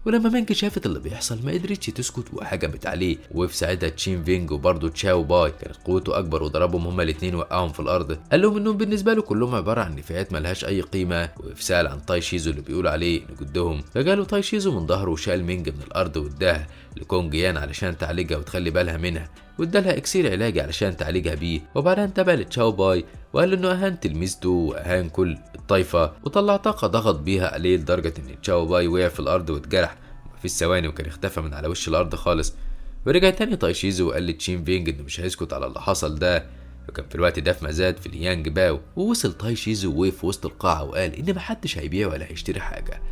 ولما مينج شافت اللي بيحصل ما قدرتش تسكت وهجمت عليه. وفي ساعتها تشين فينج وبرضه تشاو باي كانت قوته اكبر وضربهم هما الاثنين وقعهم في الارض. قال لهم انهم بالنسبه له كلهم عباره عن نفايات ملهاش اي قيمه. وفي سال عن تاي شيزو اللي بيقولوا عليه انه جدهم، فجاله تاي شيزو من ظهره وشال مينج من الارض واداها لكونج يان علشان تعالجها وتخلي بالها منها، وادالها اكسير علاجي علشان تعالجها بيه. وبعدها انتبه لتشاو باي وقال له انه اهان تلميذته واهان كل الطائفه، وطلع طاقه ضغط بيها عليه لدرجه ان تشاو باي وقع في الارض واتجرح في الثواني وكان اختفى من على وش الارض خالص. ورجع تاني تاي شيزو وقال لتشين فينج انه مش هيسكت على اللي حصل ده. وكان في الوقت ده في مزاد في اليانج باو، ووصل تاي شيزو ووقف في وسط القاعة وقال إن محدش هيبيع ولا هيشتري حاجة.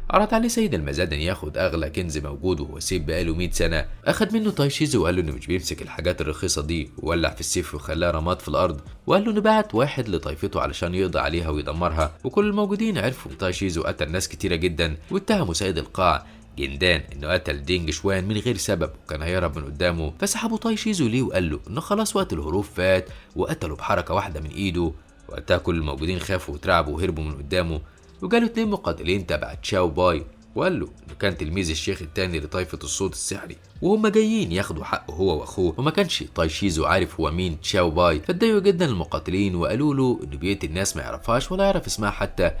عرض عليه سيد المزاد إن ياخد أغلى كنز موجود وهو سيف بقاله 100 سنة. أخد منه تاي شيزو وقال له إنه مش بيمسك الحاجات الرخيصة دي، وولع في السيف وخلاه رماد في الأرض، وقال له إنه بعت واحد لطائفته علشان يقضي عليها ويدمرها. وكل الموجودين عرفوا إن تاي شيزو قتل ناس كتيرة جدا، واتهموا سيد القاع جندان إنه قتل دينج شوان من غير سبب وكان هيهرب من قدامه. فسحبوا تاي شيزو ليه وقال له إنه خلاص وقت الهروب فات، وقتلوا بحركة واحدة من إيده. وقتها كل الموجودين خافوا وترعبوا وهربوا من قدامه. وجاله 2 مقاتلين تبع تشاو باي، وقال له انه كان تلميذ الشيخ التاني لطائفة الصوت السحري، وهم جايين ياخدوا حقه هو واخوه. وما كانش تاي شيزو عارف هو مين تشاو باي، فاتضايقوا جدا المقاتلين وقالوا له انه بيقتل الناس ما يعرفهاش ولا يعرف اسمها حتى.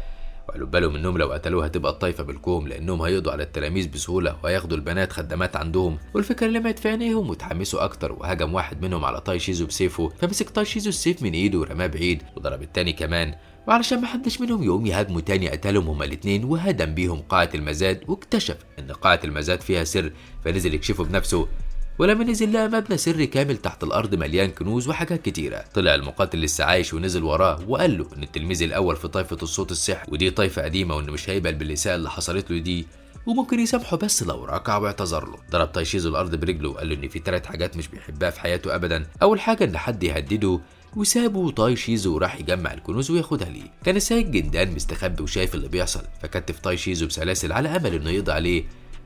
وقالوا بالهم انهم لو قتلوها هتبقى الطائفة بالكوم، لانهم هيقضوا على التلاميذ بسهولة وهياخدوا البنات خدامات عندهم. والفكرة لمعت في عينيهم وتحمسوا اكتر، وهجم واحد منهم على تاي شيزو بسيفه، فمسك تاي شيزو السيف من ايده ورماه بعيد، وضرب التاني كمان. وعلشان محدش منهم يقوم يهاجموا تاني قتلهم هما الاتنين، وهدم بيهم قاعة المزاد. واكتشف ان قاعة المزاد فيها سر، فنزل يكشفه بنفسه. ولما نزل لقى مبنى سري كامل تحت الارض مليان كنوز وحاجات كتيره. طلع المقاتل لسه عايش ونزل وراه وقال له ان التلميذ الاول في طائفه الصوت السحر، ودي طائفه قديمه، وانه مش هيقبل بالاساءه اللي حصلت له دي، وممكن يسامحه بس لو ركع واعتذر له. ضرب تاي شيزو الارض برجله وقال له ان في 3 حاجات مش بيحبها في حياته ابدا. اول حاجه ان حد يهدده، وسابه تاي شيزو وراح يجمع الكنوز وياخدها ليه. كان السيد جندان مستخبي وشايف اللي بيحصل، فكتف تاي شيزو بسلاسل على امل انه يقضي عليه.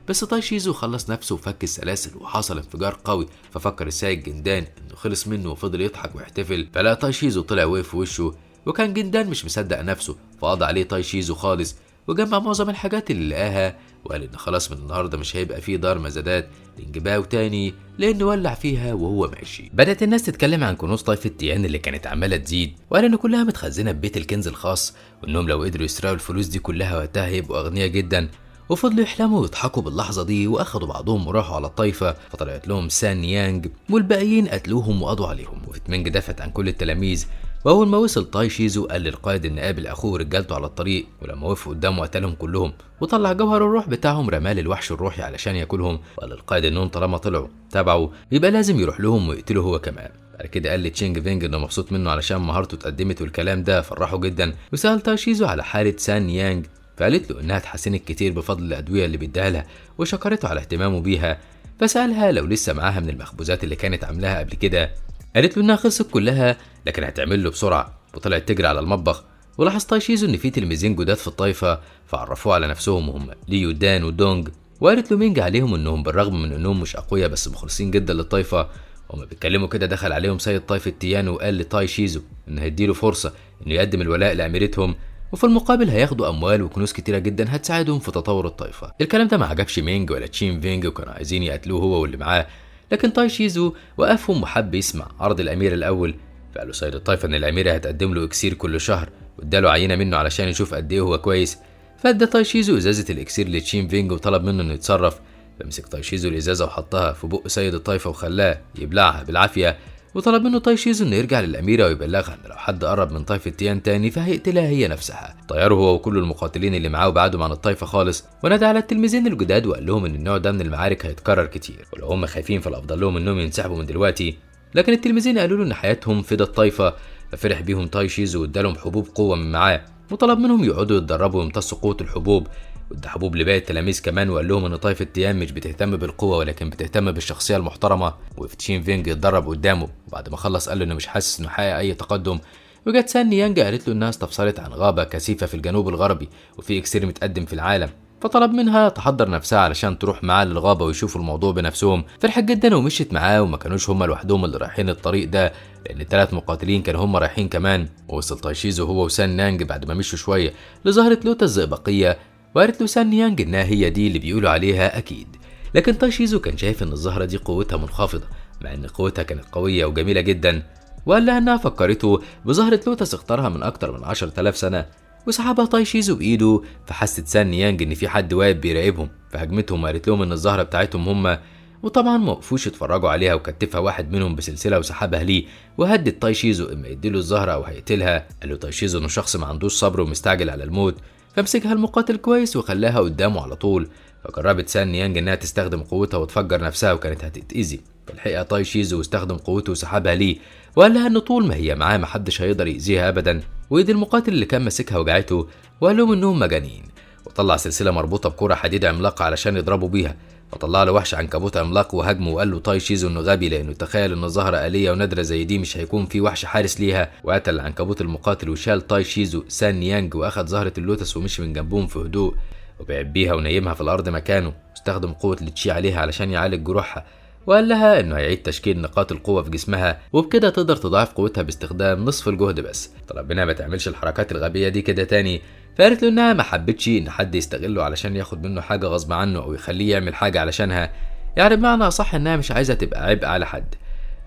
بس تاي شيزو خلص نفسه وفك السلاسل وحصل انفجار قوي، ففكر السيد جندان انه خلص منه وفضل يضحك ويحتفل. فلا تاي شيزو طلع وقف في وشه، وكان جندان مش مصدق نفسه، فقضى عليه تاي شيزو خالص وجمع معظم الحاجات اللي لقاها، وقال ان خلاص من النهارده مش هيبقى فيه دار مزادات لانجباو تاني لانه ولع فيها وهو ماشي. بدات الناس تتكلم عن كنوز طائفه تيان اللي كانت عماله تزيد، وقال ان كلها متخزنه ببيت الكنز الخاص، وانهم لو قدروا يسرقوا الفلوس دي كلها وقتها هيبقوا اغنياء جدا. وفضلوا يحلموا ويضحكوا باللحظه دي، واخدوا بعضهم وراحوا على الطائفه، فطلعت لهم سان يانج والباقيين قتلوهم وقضوا عليهم. وفتمنج دافت عن كل التلاميذ. واول ما وصل تاي شيزو قال للقائد ان قابل اخوه ورجالته على الطريق، ولما وقفوا قدامه قتلهم كلهم، وطلع جوهر الروح بتاعهم رماه للوحش الروحي علشان ياكلهم. وقال للقائد انهم طالما طلعوا تبعه يبقى لازم يروح لهم ويقتله هو كمان. بعد كده قال لتشينج فينج انه مبسوط منه علشان مهارته اتقدمت، والكلام ده فرحه جدا. وسال تاي شيزو على حاله سان يانج، فقالت له انها اتحسنت كتير بفضل الادويه اللي بيديها لها، وشكرته على اهتمامه بيها. فسالها لو لسه معاها من المخبوزات اللي كانت عاملاها قبل كده، قالت له انها خلصت كلها لكن هتعمل له بسرعه، وطلعت تجري على المطبخ. ولاحظ تاي شيزو ان في تلميذين جداد في الطائفه، فعرفوه على نفسهم وهم ليو دان ودونج. وقالت له مينج عليهم انهم بالرغم من انهم مش اقوياء بس مخلصين جدا للطائفه. وهما بيتكلموا كده دخل عليهم سيد طائفه تيان وقال لتاي شيزو انه هيديله فرصه انه يقدم الولاء لاميرتهم، وفي المقابل هياخدوا اموال وكنوز كتيره جدا هتساعدهم في تطور الطائفه. الكلام ده ما عجبش مينج ولا تشين فينج، وكانوا عايزين يقتلوه هو واللي معاه، لكن تاي شيزو وقفهم وحب يسمع عرض الامير الاول. فقالوا سيد الطائفه ان الاميره هتقدم له اكسير كل شهر، واداله عينه منه علشان يشوف قد ايه هو كويس. فادى تاي شيزو ازازه الاكسير لتشين فينج وطلب منه انه يتصرف. فمسك تاي شيزو الازازه وحطها في بق سيد الطائفه وخلاه يبلعها بالعافيه. وطلب منه تاي شيزو انه يرجع للاميره ويبلغها ان لو حد قرب من طائفه تيان تاني فهيقتلها هي نفسها. طيره هو وكل المقاتلين اللي معاه وبعدهم عن الطائفه خالص، ونادى على التلميذين الجداد وقال لهم ان النوع ده من المعارك هيتكرر كتير، ولو هم خايفين فالافضل لهم انهم ينسحبوا من دلوقتي. لكن التلميذين قالوا له ان حياتهم فدا الطائفه. ففرح بيهم تاي شيزو وادالهم حبوب قوه من معاه، وطلب منهم يقعدوا يتدربوا ويمتصوا قوه الحبوب، وادى حبوب لباقي التلاميذ كمان. وقال لهم ان طائفه تيان مش بتهتم بالقوه ولكن بتهتم بالشخصيه المحترمه. وفتشين فينج يتدرب قدامه، وبعد ما خلص قال له انه مش حاسس انه حقق اي تقدم. وجت سان يانج قالت له انها استفسرت عن غابه كثيفه في الجنوب الغربي وفي اكسير متقدم في العالم، فطلب منها تحضر نفسها علشان تروح معاه للغابه ويشوفوا الموضوع بنفسهم. فرحت جدا ومشيت معاه، وما كانوش هم لوحدهم اللي رايحين الطريق ده، لان ال3 مقاتلين كانوا هم رايحين كمان. ووصل تاي شيزو هو وسان نانج بعد ما مشوا شويه لظهرت لوتا الزئبقيه، وقالت له سان يانج انها هي دي اللي بيقولوا عليها اكيد. لكن تاي شيزو كان شايف ان الزهره دي قوتها منخفضه، مع ان قوتها كانت قويه وجميله جدا. وقال لها انها فكرته بزهره لوتس اختارها من اكتر من 10,000 سنه، وسحبها تاي شيزو بايده. فحست سان يانج ان في حد واقف بيراقبهم، فهجمتهم وقالت لهم ان الزهره بتاعتهم هم. وطبعا ما وقفوش يتفرجوا عليها، وكتفها واحد منهم بسلسله وسحبها ليه، وهدد تاي شيزو اما يديله الزهره او هيقتلها. قال له تاي شيزو انه شخص ما عندوش صبر ومستعجل على الموت، فمسكها المقاتل كويس وخلاها قدامه على طول. فجربت سان يانج انها تستخدم قوتها وتفجر نفسها وكانت هتتأذي، فلحقها تاي شيزو واستخدم قوته وسحبها ليه، وقال لها ان طول ما هي معاه محدش هيقدر يأذيها ابدا، وايد المقاتل اللي كان ماسكها وجعته، وقال لهم انهم مجانين، وطلع سلسله مربوطه بكره حديد عملاقه علشان يضربوا بيها. فطلع له وحش عنكبوت عملاق وهاجمه، وقال له تاي شيزو انه غبي لانه تخيل ان ظاهره آلية ونادره زي دي مش هيكون في وحش حارس ليها، وقتل العنكبوت المقاتل وشال تاي شيزو سان نيانج واخد زهره اللوتس ومشي من جنبهم في هدوء، وبعد بيها ونيمها في الارض مكانه، واستخدم قوه التشي عليها علشان يعالج جروحها، وقال لها انه هيعيد تشكيل نقاط القوه في جسمها، وبكده تقدر تضاعف قوتها باستخدام نصف الجهد بس. طلب منها ما تعملش الحركات الغبيه دي كده تاني، فقالت له انها ما حبتش ان حد يستغله علشان ياخد منه حاجه غصب عنه او يخليه يعمل حاجه علشانها، يعني بمعنى اصح انها مش عايزه تبقى عبء على حد.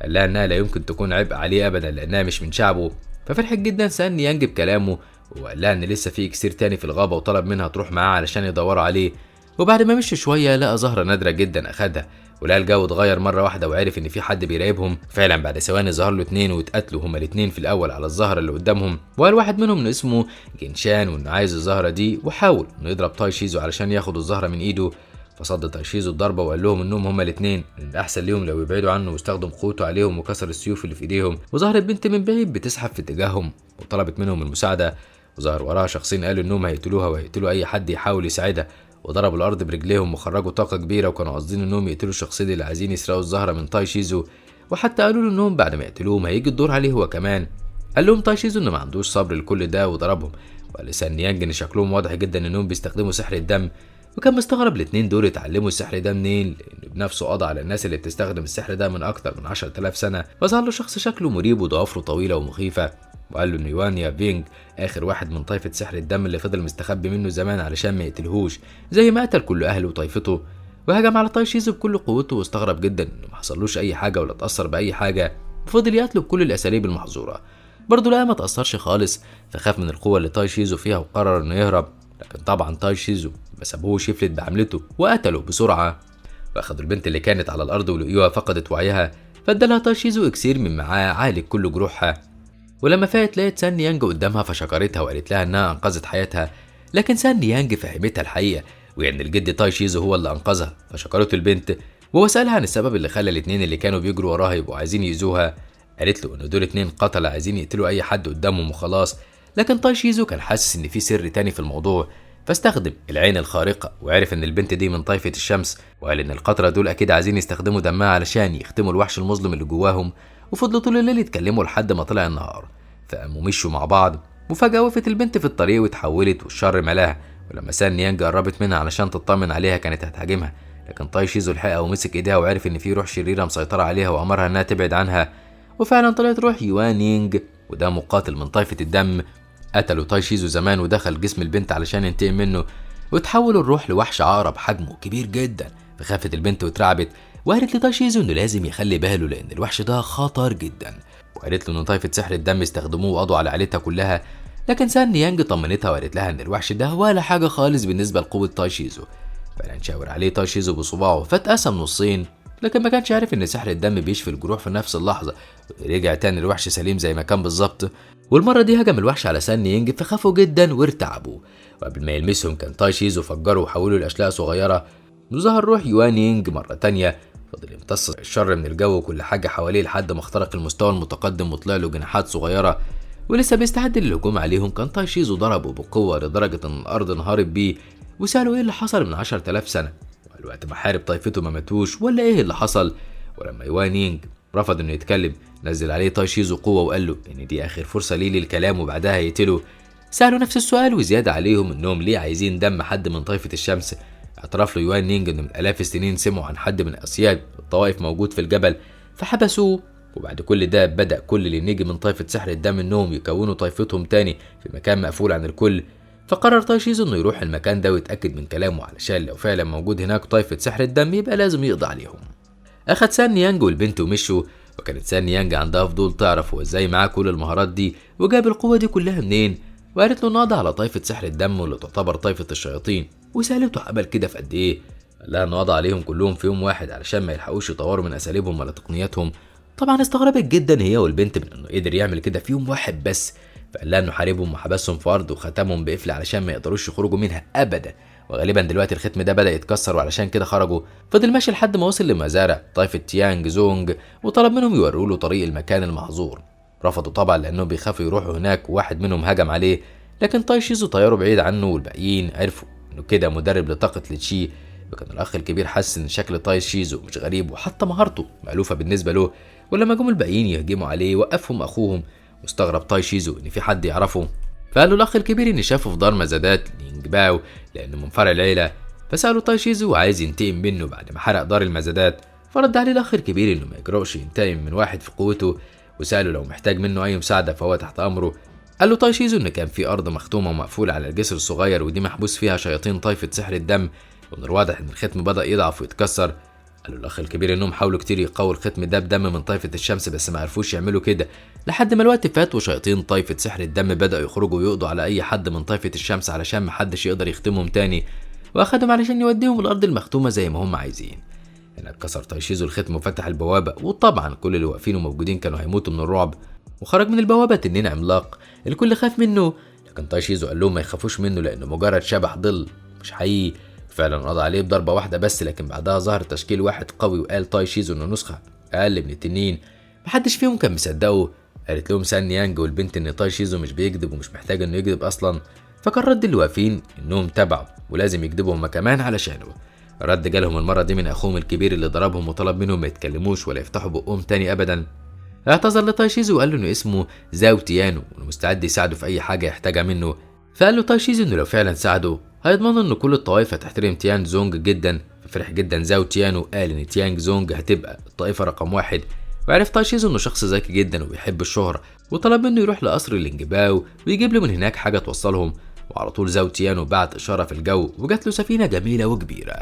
قال لها انها لا يمكن تكون عبء عليه ابدا لانها مش من شعبه. ففرحت جدا سان نيانج بكلامه، وقال لها ان لسه في اكسير تاني في الغابه، وطلب منها تروح معاه علشان يدوروا عليه. وبعد ما مشي شويه لقى زهره نادره جدا اخدها، ولقى الجو اتغير مره واحده وعرف ان في حد بيراقبهم. فعلا بعد ثواني ظهر له اتنين واتقتلوا هما الاتنين في الاول على الزهره اللي قدامهم، وقال واحد منهم انه اسمه جنشان وانه عايز الزهره دي، وحاول انه يضرب تاي شيزو علشان ياخد الزهره من ايده. فصد تاي شيزو الضربه وقال لهم انهم هما الاتنين ان الاحسن ليهم لو يبعدوا عنه، واستخدم قوته عليهم وكسر السيوف اللي في ايديهم. وظهرت بنت من بعيد بتزحف في اتجاههم وطلبت منهم المساعده، وظهر وراها شخصين قالوا انهم هيقتلوها وهيقتلوا اي حد يحاول يساعدها، وضربوا الارض برجليهم وخرجوا طاقه كبيره، وكانوا قاصدين انهم يقتلوا الشخصين اللي عايزين يسرقوا الزهره من تاي شيزو. وحتى قالوا له انهم بعد ما يقتلوهم هيجي الدور عليه هو كمان. قال لهم تاي شيزو انه ما عندوش صبر لكل ده وضربهم، وقال لسان نيانج ان شكلهم واضح جدا انهم بيستخدموا سحر الدم، وكان مستغرب الاتنين دول اتعلموا السحر ده منين، لانه بنفسه قضى على الناس اللي بتستخدم السحر ده من اكتر من 10,000 سنه. فظهر له شخص شكله مريب وضوافره طويله ومخيفه، وقال له ان يوان يا فينج اخر واحد من طائفه سحر الدم اللي فضل مستخبي منه زمان علشان ما يقتلهوش زي ما قتل كل اهله وطائفته. وهجم على تاي شيزو بكل قوته، واستغرب جدا انه ما حصلوش اي حاجه ولا اتاثر باي حاجه، وفضل يقتله بكل الاساليب المحظوره. برضه لا ما تاثرش خالص، فخاف من القوه اللي تاي شيزو فيها وقرر انه يهرب، لكن طبعا تاي شيزو ما سابهوش يفلت بعملته وقتله بسرعه. واخدوا البنت اللي كانت على الارض ولقيوها فقدت وعيها، فادالها تاي شيزو اكسير من معاه عالج كل جروحها. ولما فاتت لقيت سان نيانج قدامها فشكرتها وقالت لها انها انقذت حياتها، لكن سان نيانج فهمتها الحقيقه وان الجد تاي شيزو هو اللي انقذها، فشكرته البنت. وهو سالها عن السبب اللي خلى الاتنين اللي كانوا بيجروا وراها يبقوا عايزين يأذوها. قالت له ان دول اتنين قتله عايزين يقتلوا اي حد قدامهم وخلاص، لكن تاي شيزو كان حاسس ان في سر تاني في الموضوع، فاستخدم العين الخارقه وعرف ان البنت دي من طائفه الشمس، وقال ان القطره دول اكيد عايزين يستخدموا دمها علشان يختموا الوحش المظلم اللي جواهم. وفضلوا طول الليل يتكلموا لحد ما طلع النهار، فقاموا مشوا مع بعض. وفجأة وقفت البنت في الطريق واتحولت والشر ملاها، ولما سان نيانج قربت منها علشان تطمن عليها كانت هتهاجمها، لكن تاي شيزو لحقها ومسك ايديها وعرف ان في روح شريرة مسيطرة عليها وامرها انها تبعد عنها. وفعلا طلعت روح يوان يينج، وده مقاتل من طائفة الدم قتلوا تاي شيزو زمان ودخل جسم البنت علشان ينتقم منه، وتحول الروح لوحش عقرب حجمه كبير جدا. فخافت البنت واترعبت، وقالت لتاي شيزو انه لازم يخلي باله لان الوحش ده خطر جدا، وقالت له ان طائفة سحر الدم استخدموه وقضوا على عائلتها كلها. لكن سان نيانج طمنتها وقالت لها ان الوحش ده ولا حاجة خالص بالنسبة لقوة تاي شيزو. فكان شاور عليه تاي شيزو بصباعه فاتقسم نصين، لكن ما كانش عارف ان سحر الدم بيشفي الجروح في نفس اللحظة. رجع تاني الوحش سليم زي ما كان بالظبط، والمرة دي هجم الوحش على سان نيانج فخافوا جدا وارتعبوا. وقبل ما يلمسهم كان تاي شيزو فجره وحوله لأشلاء صغيرة، وظهر روح يوان يينج مرة تانية، فضل يمتص الشر من الجو وكل حاجة حواليه لحد ما اخترق المستوى المتقدم وطلع له جناحات صغيرة. ولسه بيستعد للهجوم عليهم كان تاي شيزو ضربه بقوة لدرجة ان الارض انهارت بيه، وسألوا ايه اللي حصل من 10,000 سنة، والوقت ما حارب طائفته ما ماتوش ولا ايه اللي حصل. ولما يوان يينج رفض انه يتكلم نزل عليه تاي شيزو قوة وقال له ان دي اخر فرصة ليه للكلام وبعدها هيقتله. سألوا نفس السؤال وزيادة عليهم انهم ليه عايزين دم حد من طائفة الشمس. اعترف له يوان يينج انه من الاف السنين سمعوا عن حد من اسياد الطوائف موجود في الجبل فحبسوه، وبعد كل ده بدأ كل اللي نيجي من طائفة سحر الدم انهم يكونوا طائفتهم تاني في مكان مقفول عن الكل. فقرر تاي شيزو انه يروح المكان ده ويتأكد من كلامه علشان لو فعلا موجود هناك طائفة سحر الدم يبقى لازم يقضي عليهم. اخد سان نيانج والبنت ومشوا، وكانت سان نيانج عندها فضول تعرف هو ازاي معاه كل المهارات دي وجاب القوة دي كلها منين، وقالت له انه قضى على طائفة سحر الدم واللي تعتبر طائفة الشياطين، وسألته عمل كده في قد ايه. قال لها انه قضى عليهم كلهم في يوم واحد علشان ما يلحقوش يطوروا من اساليبهم ولا تقنياتهم. طبعا استغربت جدا هي والبنت من انه قدر يعمل كده في يوم واحد بس، فقال لها انه حاربهم وحبسهم في ارض وختمهم بقفل علشان ما يقدروش يخرجوا منها ابدا، وغالبا دلوقتي الختم ده بدأ يتكسر وعلشان كده خرجوا. فضل ماشي لحد ما وصل لمزارع طائفة تيانج زونج وطلب منهم يوروا له طريق المكان المحظور. رفضوا طبعا لأنهم بيخافوا يروحوا هناك وواحد منهم هجم عليه، لكن تاي شيزو طياره بعيد عنه والباقيين عرفوا انه كده مدرب لطاقة لتشي. وكان الأخ الكبير حس إن شكل تاي شيزو مش غريب وحتى مهارته مألوفة بالنسبة له، ولما جم الباقيين يهجموا عليه وقفهم أخوهم واستغرب تاي شيزو إن في حد يعرفه. فقال له الأخ الكبير إن شافه في دار مزادات لينج باو لأنه من فرع العيلة. فسأله تاي شيزو عايز ينتقم منه بعد ما حرق دار المزادات. فرد عليه الأخ الكبير إنه ما يجرؤش ينتقم من واحد في قوته، وسأله لو محتاج منه أي مساعدة فهو تحت أمره. قال له تاي شيزو إن كان في أرض مختومة ومقفولة على الجسر الصغير ودي محبوس فيها شياطين طائفة سحر الدم، ومن الواضح إن الختم بدأ يضعف ويتكسر. قال له الأخ الكبير إنهم حاولوا كتير يقووا الختم ده بدم من طائفة الشمس بس ما عرفوش يعملوا كده، لحد ما الوقت فات وشياطين طائفة سحر الدم بدأوا يخرجوا ويقضوا على أي حد من طائفة الشمس علشان محدش يقدر يختمهم تاني، وأخدهم علشان يوديهم الأرض المختومة زي ما هم عايزين. هنا اتكسر تاي شيزو الختم وفتح البوابة، وطبعا كل اللي واقفين وموجودين كانوا هيموتوا من الرعب. وخرج من البوابة تنين عملاق الكل خاف منه، لكن تاي شيزو قال لهم ما يخافوش منه لأنه مجرد شبح ظل مش حقيقي. فعلا قضى عليه بضربة واحدة بس، لكن بعدها ظهر تشكيل واحد قوي وقال تاي شيزو انه نسخة اقل من التنين. محدش فيهم كان مصدقه. قالت لهم سان يانج والبنت ان تاي شيزو مش بيكذب ومش محتاج انه يكذب اصلا، فكان رد اللي واقفين انهم تبعوا ولازم يكذبوا هما كمان علشانه. الرد جالهم المرة دي من اخوهم الكبير اللي ضربهم وطلب منهم ما يتكلموش ولا يفتحوا بقهم تاني ابدا. اعتذر لتاي شيزو وقال له انه اسمه زاو تيانو وانه مستعد يساعده في اي حاجة يحتاجها منه. فقال له تاي شيزو انه لو فعلا ساعده هيضمن ان كل الطوائف هتحترم تيانج زونج جدا. ففرح جدا زاو تيانو قال ان تيانج زونج هتبقى الطائفة رقم 1. وعرف تاي شيزو انه شخص ذكي جدا وبيحب الشهرة، وطلب منه يروح لقصر لينجباو ويجيب له من هناك حاجة توصلهم. وعلى طول زاو تيانو بعت اشارة في الجو وجات له سفينة جميلة وكبيرة.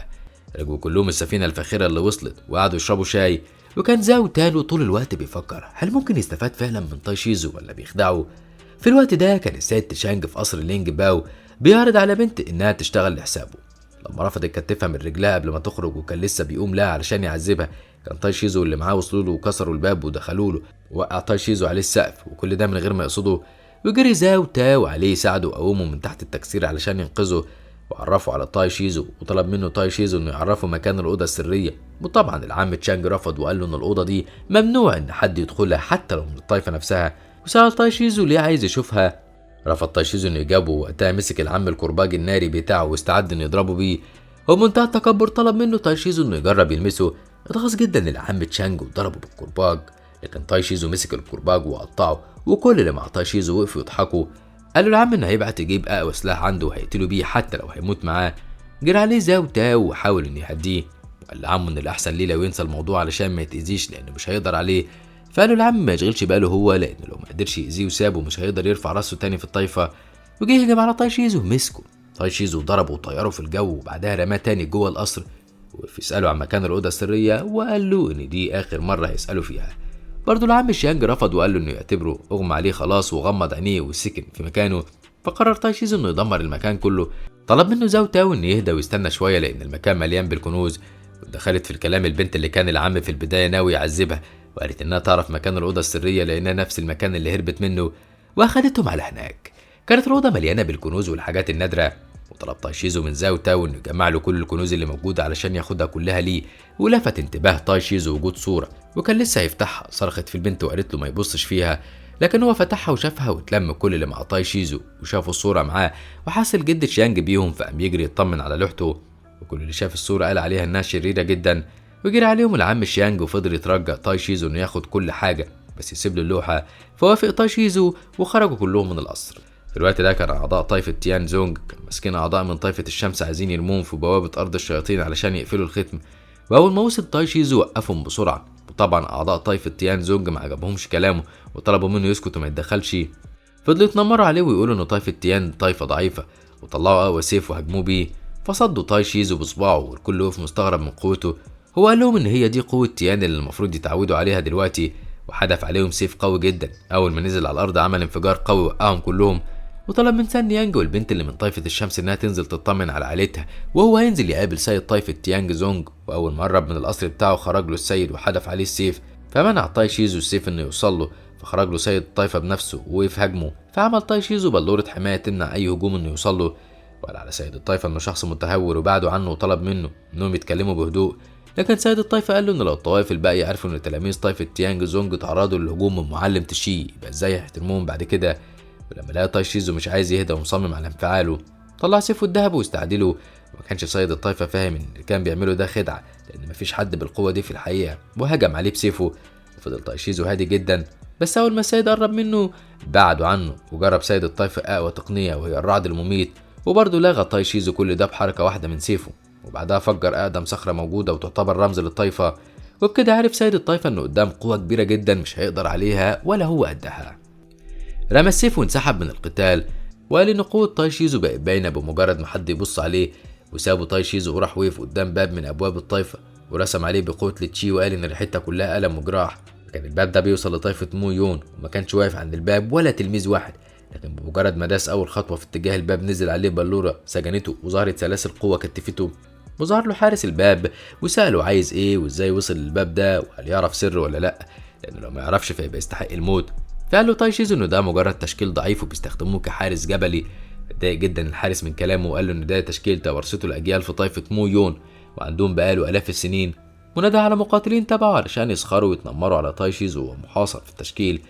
ركبوا كلهم السفينة الفاخرة اللي وصلت وقعدوا يشربوا شاي. وكان زاو تانو طول الوقت بيفكر هل ممكن يستفاد فعلا من تاي شيزو ولا بيخدعه. في الوقت ده كان السيد تشانج في قصر لينج باو بيعرض على بنت انها تشتغل لحسابه. لما رفضت كتفها من رجلها قبل ما تخرج وكان لسه بيقوم لها علشان يعذبها، كان تاي شيزو اللي معاه وصلوا له وكسروا الباب ودخلوا له ووقع تاي شيزو عليه السقف، وكل ده من غير ما يقصده. وجري زاو تاو عليه يساعده وقومه من تحت التكسير علشان ينقذه، وعرفوا على تاي شيزو وطلب منه تاي شيزو انه يعرفه مكان الاوضه السريه. وطبعا العم تشانج رفض وقال له ان الاوضه دي ممنوع ان حد يدخلها حتى لو من الطائفه نفسها. وسأل تاي شيزو ليه عايز يشوفها. رفض تاي شيزو انه يجاوبه، وقتها مسك العم الكرباج الناري بتاعه واستعد انه يضربه بيه. وبمنتهى التكبر طلب منه تاي شيزو انه يجرب يلمسه. اتغاظ جدا العم تشانج وضربه بالكرباج، لكن تاي شيزو مسك الكرباج وقطعه، وكل اللي مع تاي شيزو وقفوا يضحكوا. قال له العم انه هيبعت يجيب اقوى سلاح عنده وهيقتله بيه حتى لو هيموت معاه. جرى عليه زاو تاو وحاول انه يهديه، وقال لعمه ان الاحسن ليه لو ينسى الموضوع علشان ما يتاذيش لانه مش هيقدر عليه. فقالوا العم ما يشغلش باله هو لانه لو ما قدرش يأذيه وسابه مش هيقدر يرفع راسه تاني في الطايفه. وجه يهجم على تاي شيزو ومسكه. تاي شيزو ضربه وطيره في الجو وبعدها رماه تاني جوه القصر. وقف يساله عن مكان الاوضه السريه وقال له ان دي اخر مره هيساله فيها. برضه العم شيانج رفض وقال له انه يعتبره اغمى عليه خلاص وغمض عينيه وسكن في مكانه. فقرر تاي شيزو انه يدمر المكان كله. طلب منه زاو تاو انه يهدى ويستنى شويه لان المكان مليان بالكنوز. ودخلت في الكلام البنت اللي كان العم في البدايه ناوي يعذبها، وقالت انها تعرف مكان الاوضه السريه لانها نفس المكان اللي هربت منه، واخدتهم على هناك. كانت الاوضه مليانه بالكنوز والحاجات النادره. وطلب تاي شيزو من زاو تاو انه يجمع له كل الكنوز اللي موجوده علشان ياخدها كلها ليه. ولفت انتباه تاي شيزو وجود صوره وكان لسه هيفتحها، صرخت في البنت وقالت له ما يبصش فيها، لكن هو فتحها وشافها واتلم كل اللي مع تاي شيزو وشافوا الصوره معاه، وحس الجد شيانج بيهم فقام يجري يطمن على لوحته. وكل اللي شاف الصوره قال عليها انها شريره جدا. وجري عليهم العم شيانج وفضل يترجى تاي شيزو انه ياخد كل حاجه بس يسيب له اللوحه. فوافق تاي شيزو وخرجوا كلهم من القصر. في الوقت ده كان اعضاء طائفه تيان زونج كان ماسكين اعضاء من طائفه الشمس عايزين يرموهم في بوابه ارض الشياطين علشان يقفلوا الختم. واول ما وصل تاي شيزو وقفهم بسرعه، وطبعا اعضاء طائفه تيان زونج ما عجبهمش كلامه وطلبوا منه يسكت وما يتدخلش. فضلوا يتنمروا عليه ويقولوا ان طائفه تيان طائفه ضعيفه، وطلعوا اقوى سيف وهجموه بيه. فصدوا تاي شيزو بصباعه والكل وقف مستغرب من قوته. هو قال لهم ان هي دي قوه تيان اللي المفروض يتعودوا عليها دلوقتي، وحدف عليهم سيف قوي جدا. اول ما نزل على الارض عمل انفجار قوي وقعهم كلهم. وطلب من سان يانج والبنت اللي من طائفة الشمس انها تنزل تطمن على عائلتها، وهو هينزل يقابل سيد طائفة تيانج زونج. واول ما قرب من القصر بتاعه خرج له السيد وحدف عليه السيف، فمنع تاي شيزو السيف انه يوصل له. فخرج له سيد الطائفة بنفسه ووقف هجمه، فعمل تاي شيزو بلورة حماية تمنع اي هجوم انه يوصل له. وقال على سيد الطائفة انه شخص متهور وبعدوا عنه وطلب منه انهم يتكلموا بهدوء. لكن سيد الطائفة قال له ان لو الطوائف الباقية عرفوا ان تلاميذ طائفة تيانج زونج تعرضوا للهجوم من معلم تشي يبقى ازاي هيحترموهم بعد كده. ولما لقى تاي شيزو مش عايز يهدى ومصمم على انفعاله، طلع سيفه الذهب واستعدله. وما كانش سيد الطائفة فاهم ان اللي كان بيعمله ده خدعة، لان مفيش حد بالقوة دي في الحقيقة، وهجم عليه بسيفه. وفضل تاي شيزو هادي جدا، بس اول ما السيد قرب منه بعدوا عنه، وجرب سيد الطائفة اقوى تقنية وهي الرعد المميت، وبرضه لغى تاي شيزو كل ده بحركة واحدة من سيفه. وبعدها فجر اقدم صخرة موجودة وتعتبر رمز للطائفة. وبكده عرف سيد الطائفة انه قدام قوة كبيرة جدا مش هيقدر عليها ولا هو قدها. رمى السيف وانسحب من القتال، وقال ان قوة تاي شيزو بقت باينة بمجرد ما حد يبص عليه. وسابه تاي شيزو وراح وقف قدام باب من ابواب الطائفة، ورسم عليه بقوة لتشي، وقال ان ريحتها كلها ألم وجراح. كان الباب ده بيوصل لطائفة مو يون، وما كانش واقف عند الباب ولا تلميذ واحد، لكن بمجرد ما داس اول خطوة في اتجاه الباب نزل عليه بلورة سجنته، وظهرت سلاسل قوة كتفته. وظهر له حارس الباب وسأله عايز ايه وازاي وصل للباب ده، وهل يعرف سره ولا لا، لانه لو ما يعرفش فيبقى يستحق الموت. فقال له تاي شيزو انه ده مجرد تشكيل ضعيف وبيستخدموه كحارس جبلي. اتضايق جدا الحارس من كلامه، وقال له ان ده تشكيل توارثته الاجيال في طائفة مو يون، وعندهم بقاله الاف السنين. ونادى على مقاتلين تبعه علشان يسخروا ويتنمروا على تاي شيزو وهو محاصر في التشكيل.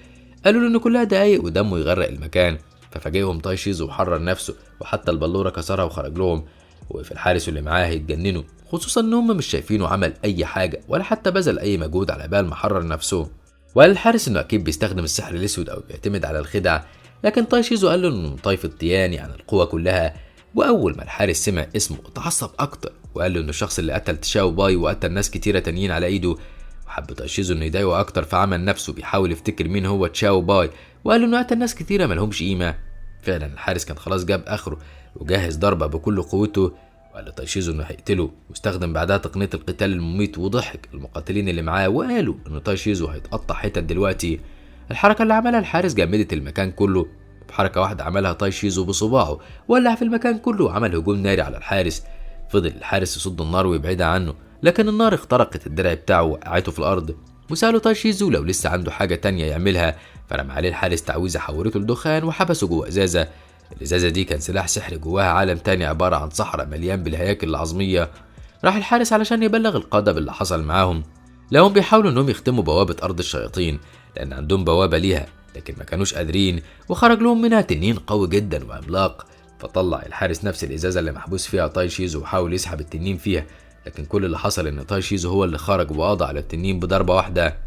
قالوا له ان كلها دقايق ودمه يغرق المكان. ففاجئهم تاي شيزو وحرر نفسه، وحتى البلوره كسرها وخرج لهم. وفي الحارس اللي معاه هيتجننوا، خصوصا ان هم مش شايفينه عمل اي حاجه ولا حتى بذل اي مجهود على بال ما حرر نفسه. وقال الحارس انه اكيد بيستخدم السحر الاسود او بيعتمد على الخدع. لكن تاي شيزو قال له انه من طائفة تيان يعني القوة كلها. واول ما الحارس سمع اسمه اتعصب اكتر، وقال له انه الشخص اللي قتل تشاو باي وقتل ناس كتيرة تانيين على ايده. وحب تاي شيزو انه يضايقه اكتر، فعمل نفسه بيحاول يفتكر مين هو تشاو باي، وقال له انه قتل ناس كتيرة ملهمش قيمة. فعلا الحارس كان خلاص جاب اخره وجهز ضربة بكل قوته، وقال لتاي شيزو انه هيقتله. واستخدم بعدها تقنية القتال المميت، وضحك المقاتلين اللي معاه وقالوا انه تاي شيزو هيتقطع حتت دلوقتي. الحركة اللي عملها الحارس جمدت المكان كله. بحركة واحدة عملها تاي شيزو بصباعه ولع في المكان كله وعمل هجوم ناري على الحارس. فضل الحارس يصد النار ويبعدها عنه، لكن النار اخترقت الدرع بتاعه ووقعته في الأرض. وسأله تاي شيزو لو لسه عنده حاجة تانية يعملها، فرمى عليه الحارس تعويذة حولته لدخان وحبسه جوه إزازة. الإزازة دي كان سلاح سحري جواها عالم تاني عبارة عن صحراء مليان بالهياكل العظمية. راح الحارس علشان يبلغ القادة باللي حصل معاهم. لهم بيحاولوا انهم يختموا بوابة أرض الشياطين لأن عندهم بوابة ليها، لكن ما كانوش قادرين، وخرج لهم منها تنين قوي جدا وعملاق. فطلع الحارس نفس الإزازة اللي محبوس فيها تاي شيزو وحاول يسحب التنين فيها، لكن كل اللي حصل ان تاي شيزو هو اللي خرج وقضى على التنين بضربة واحدة.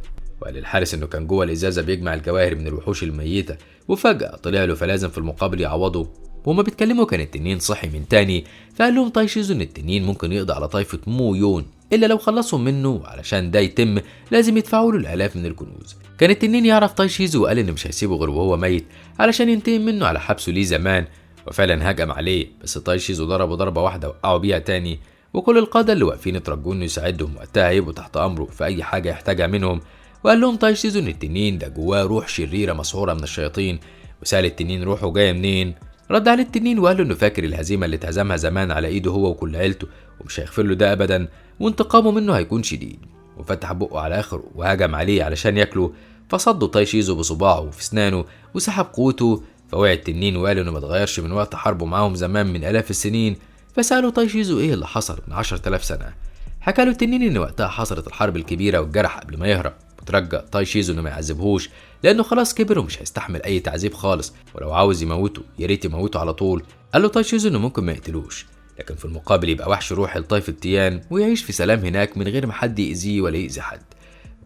وقال الحارس انه كان جوه الإزازة بيجمع الجواهر من الوحوش الميتة، وفجأة طلع له فلازم في المقابل يعوضه. وهما بيتكلموا كان التنين صحي من تاني، فقال لهم تاي شيزو ان التنين ممكن يقضي على طائفة مو يون الا لو خلصهم منه، علشان ده يتم لازم يدفعوا له الالاف من الكنوز. كان التنين يعرف تاي شيزو وقال انه مش هيسيبه غير وهو ميت علشان ينتقم منه على حبسه ليه زمان. وفعلا هجم عليه، بس تاي شيزو ضربه ضربة واحدة وقعوا بيها تاني. وكل القادة اللي واقفين اترجوا انه يساعدهم، وقتها هيبقوا تحت امره في اي حاجة يحتاجها منهم. وقال لهم تاي شيزو ان التنين ده جواه روح شريرة مسحورة من الشياطين. وسأل التنين روحه جاية منين. رد عليه التنين وقال له انه فاكر الهزيمة اللي اتهزمها زمان على ايده هو وكل عيلته، ومش هيغفر له ده ابدا، وانتقامه منه هيكون شديد. وفتح بقه على اخره وهجم عليه علشان ياكله، فصده تاي شيزو بصباعه وفي اسنانه وسحب قوته. فوعي التنين وقال انه ما اتغيرش من وقت حربه معاهم زمان من الاف السنين. فسأله تاي شيزو ايه اللي حصل من 10,000 سنة. حكى له التنين ان وقتها حصلت الحرب الكبيرة والجرح قبل ما يهرب، وترجى تاي شيزو انه ما يعذبهوش لانه خلاص كبر ومش هيستحمل اي تعذيب خالص، ولو عاوز يموته يا ريت يموته على طول. قال له تاي شيزو انه ممكن ما يقتلوش، لكن في المقابل يبقى وحش روحي لطائفة تيان ويعيش في سلام هناك من غير ما حد يأذيه ولا يأذي حد.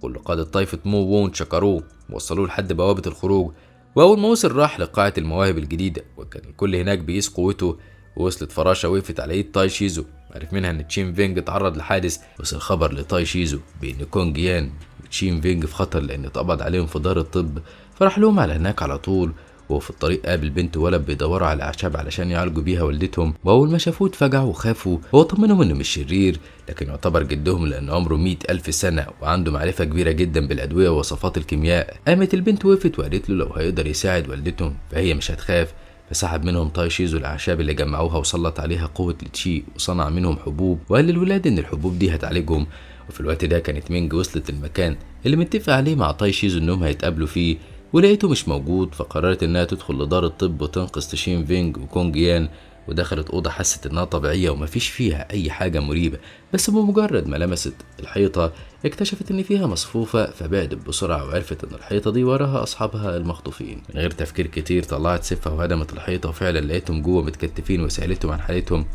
كل قادة طائفة مو وون شكروه ووصلوه لحد بوابة الخروج. وأول ما وصل راح لقاعة المواهب الجديدة، وكان الكل هناك بيقيس قوته. ووصلت فراشة وقفت على ايد تاي شيزو، عرف منها ان تشين فينج اتعرض لحادث. وصل خبر لتاي شيزو بان كونج يان وتشين فينج في خطر لان اتقبض عليهم في دار الطب. فراح لهم على هناك على طول. وهو في الطريق قابل بنت وولد بيدوروا على اعشاب علشان يعالجوا بيها والدتهم، واول ما شافوه اتفجعوا وخافوا. هو طمنهم انه مش شرير، لكن يعتبر جدهم لان عمره 100,000 سنة وعنده معرفة كبيرة جدا بالادوية ووصفات الكيمياء. قامت البنت وقفت وقالت له لو هيقدر يساعد والدتهم فهي مش هتخاف. فسحب منهم تاي شيزو الاعشاب اللي جمعوها وسلط عليها قوة لتشي وصنع منهم حبوب، وقال للولاد ان الحبوب دي هتعالجهم. وفي الوقت ده كانت مينج وصلت المكان اللي متفق عليه مع تاي شيزو انهم هيتقابلوا فيه، ولقيته مش موجود. فقررت انها تدخل لدار الطب وتنقذ تشين فينج وكونج يان. ودخلت أوضة حست إنها طبيعية ومفيش فيها أي حاجة مريبة، بس بمجرد ما لمست الحيطة اكتشفت إن فيها مصفوفة، فبعدت بسرعة وعرفت إن الحيطة دي وراها أصحابها المخطوفين. من غير تفكير كتير طلعت سفة وهدمت الحيطة، وفعلا لقيتهم جوه متكتفين وسألتهم عن حالتهم.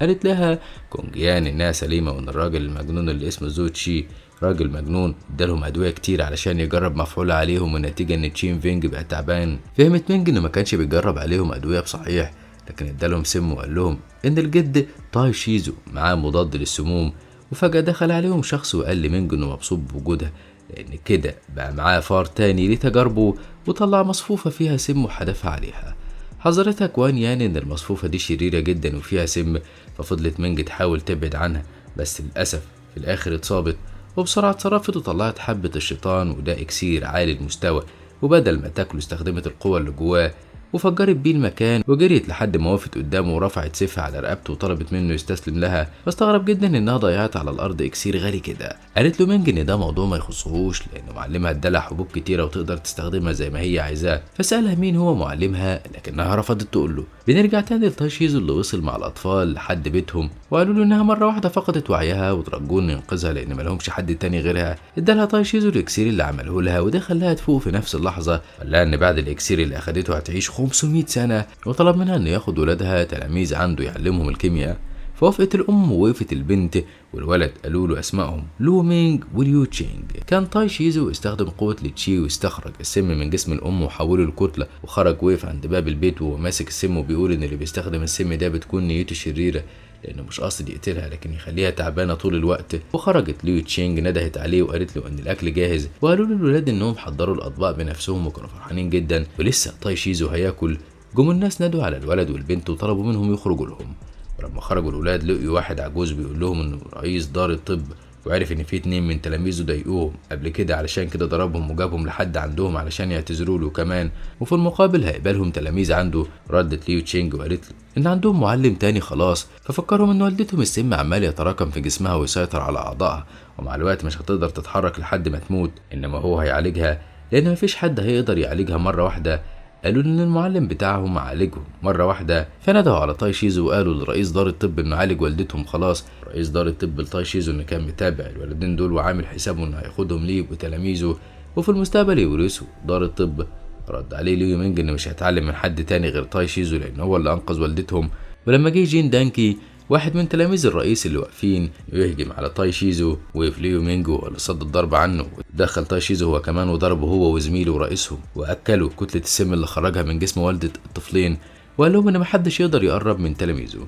قالت لها كونجيان إنها سليمة وإن الراجل المجنون اللي اسمه زو تشي راجل مجنون ادالهم أدوية كتير علشان يجرب مفعول عليهم، والنتيجة إن تشين فينج بقى تعبان. فهمت مينج إنه ما كانش بيجرب عليهم أدوية بصحيح، لكن ادالهم سم وقال لهم إن الجد تاي شيزو معاه مضاد للسموم. وفجأة دخل عليهم شخص وقال لمينج إنه مبسوط بوجودها لأن كده بقى معاه فار تاني لتجاربه، وطلع مصفوفة فيها سم وحدفها عليها. حذرتها كوان يان إن المصفوفة دي شريرة جدا وفيها سم، ففضلت مينج تحاول تبعد عنها، بس للأسف في الآخر اتصابت، وبسرعة اتصرفت وطلعت حبة الشيطان وده إكسير عالي المستوى، وبدل ما تاكله استخدمت القوة اللي جواه وفجرت بيه المكان وجريت لحد ما وقفت قدامه ورفعت سيفها على رقبته وطلبت منه يستسلم لها. فاستغرب جدا انها ضيعت على الارض اكسير غالي كده. قالت له مينج ان ده موضوع ما يخصهوش لان معلمها ادالها حبوب كتيره وتقدر تستخدمها زي ما هي عايزاه، فسالها مين هو معلمها لكنها رفضت تقول له. بنرجع تاني لتاي شيزو اللي وصل مع الاطفال لحد بيتهم وقالوا له انها مره واحده فقدت وعيها وترجوه انه ينقذها لان مالهمش حد تاني غيرها. ادالها تاي شيزو الاكسير اللي عمله لها وده خلاها تفوق في نفس اللحظه. قال لها ان بعد الاكسير اللي اخدته هتعيش 500 سنه، وطلب منها انه ياخد ولادها تلاميذ عنده يعلمهم الكيمياء. فوافقت الام ووقفت البنت والولد قالوا له اسمائهم لو مينج وليو تشينج. كان تاي شيزو استخدم قوه لتشي واستخرج السم من جسم الام وحوله لكتله، وخرج وقف عند باب البيت وهو ماسك السم وبيقول ان اللي بيستخدم السم ده بتكون نيته شريره لانه مش قاصد يقتلها لكن يخليها تعبانه طول الوقت. وخرجت ليو تشينج ندهت عليه وقالت له ان الاكل جاهز، وقالوا للولاد انهم حضروا الاطباق بنفسهم وكانوا فرحانين جدا. ولسه تاي شيزو هياكل جم الناس نادوا على الولد والبنت وطلبوا منهم يخرجوا لهم. ولما خرجوا الولاد لقيوا واحد عجوز بيقول لهم انه رئيس دار الطب، وعرف ان في 2 من تلاميذه ضايقوهم قبل كده علشان كده ضربهم وجابهم لحد عندهم علشان يعتذروا له كمان، وفي المقابل هيقبلهم تلاميذ عنده. ردت ليو تشينج وقالت له ان عندهم معلم تاني خلاص، ففكرهم ان والدتهم السم عمال يتراكم في جسمها ويسيطر على اعضائها ومع الوقت مش هتقدر تتحرك لحد ما تموت، انما هو هيعالجها لان مفيش حد هيقدر يعالجها مره واحده. قالوا ان المعلم بتاعهم عالجهم مره واحده، فندهوا على تاي شيزو وقالوا لرئيس دار الطب انه عالج والدتهم خلاص. رئيس دار الطب لتاي شيزو انه كان متابع الولدين دول وعامل حسابه انه هياخدهم ليه وتلاميذه وفي المستقبل يورثوا دار الطب. رد عليه ليو مينج انه مش هيتعلم من حد تاني غير تاي شيزو لان هو اللي انقذ والدتهم. ولما جه جين دانكي واحد من تلاميذ الرئيس اللي واقفين يهجم على تاي شيزو، وقف ليو مينجو اللي صد الضرب عنه ودخل تاي شيزو هو كمان وضربه هو وزميله ورئيسهم واكلوا كتله السم اللي خرجها من جسم والده الطفلين، وقال لهم ان محدش يقدر يقرب من تلاميذه.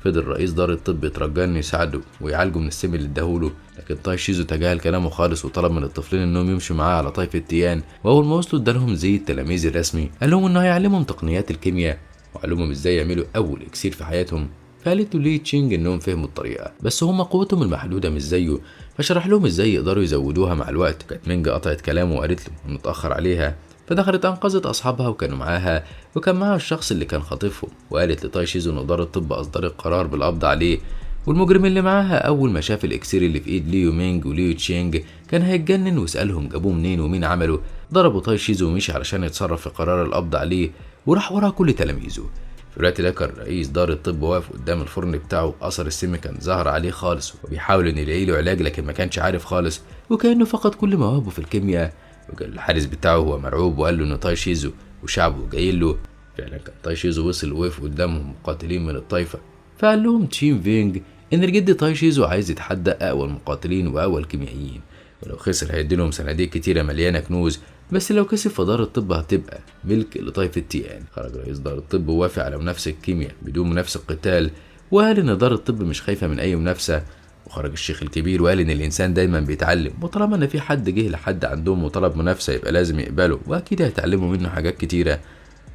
فضل رئيس دار الطب يترجى انه يساعده ويعالجه من السم اللي اداهوله، لكن تاي شيزو تجاهل كلامه خالص وطلب من الطفلين انهم يمشوا معاه على طيف التيان. واول ما وصلوا ادالهم زي التلاميذ الرسمي، قال لهم انه هيعلمهم تقنيات الكيمياء وعلمهم ازاي يعملوا اول اكسير في حياتهم. فقالت له لي تشينج انهم فهموا الطريقه بس هم قوتهم المحدوده مش زيه، فشرح لهم ازاي يقدروا يزودوها مع الوقت. كانت مينج قطعت كلامه وقالت له انه اتاخر عليها، فدخلت انقذت اصحابها وكانوا معاها وكان معاها الشخص اللي كان خاطفهم. وقالت لتاي شيزو ان اداره الطب اصدرت قرار بالقبض عليه، والمجرم اللي معاها اول ما شاف الاكسير اللي في ايد ليو مينج وليو تشينج كان هيتجنن وسالهم جابوه منين ومين عمله. ضربوا تاي شيزو ومشي علشان يتصرف في قرار القبض عليه وراح ورا كل تلاميذه. في الوقت ده كان رئيس دار الطب واقف قدام الفرن بتاعه، اثر السم كان ظهر عليه خالص وبيحاول ان يلاقي له علاج لكن ما كانش عارف خالص وكانه فقد كل مواهبه في الكيمياء. وكان الحارس بتاعه هو مرعوب وقال له ان تاي شيزو وشعبه جايين له. فعلا كان تاي شيزو وصل ووقف قدامهم مقاتلين من الطائفه، فقال لهم تشين فينج ان الجد تاي شيزو عايز يتحدى اقوى المقاتلين واقوى الكيميائيين، ولو خسر هيديلهم صناديق كتيره مليانه كنوز، بس لو كسب فدار الطب هتبقى ملك لطائفة تيان. خرج رئيس دار الطب ووافق على منافسة الكيمياء بدون منافسة قتال، وقال ان دار الطب مش خايفة من اي منافسة. وخرج الشيخ الكبير وقال ان الانسان دايما بيتعلم، وطالما ان في حد جه لحد عندهم وطلب منافسة يبقى لازم يقبله واكيد هيتعلموا منه حاجات كتيرة.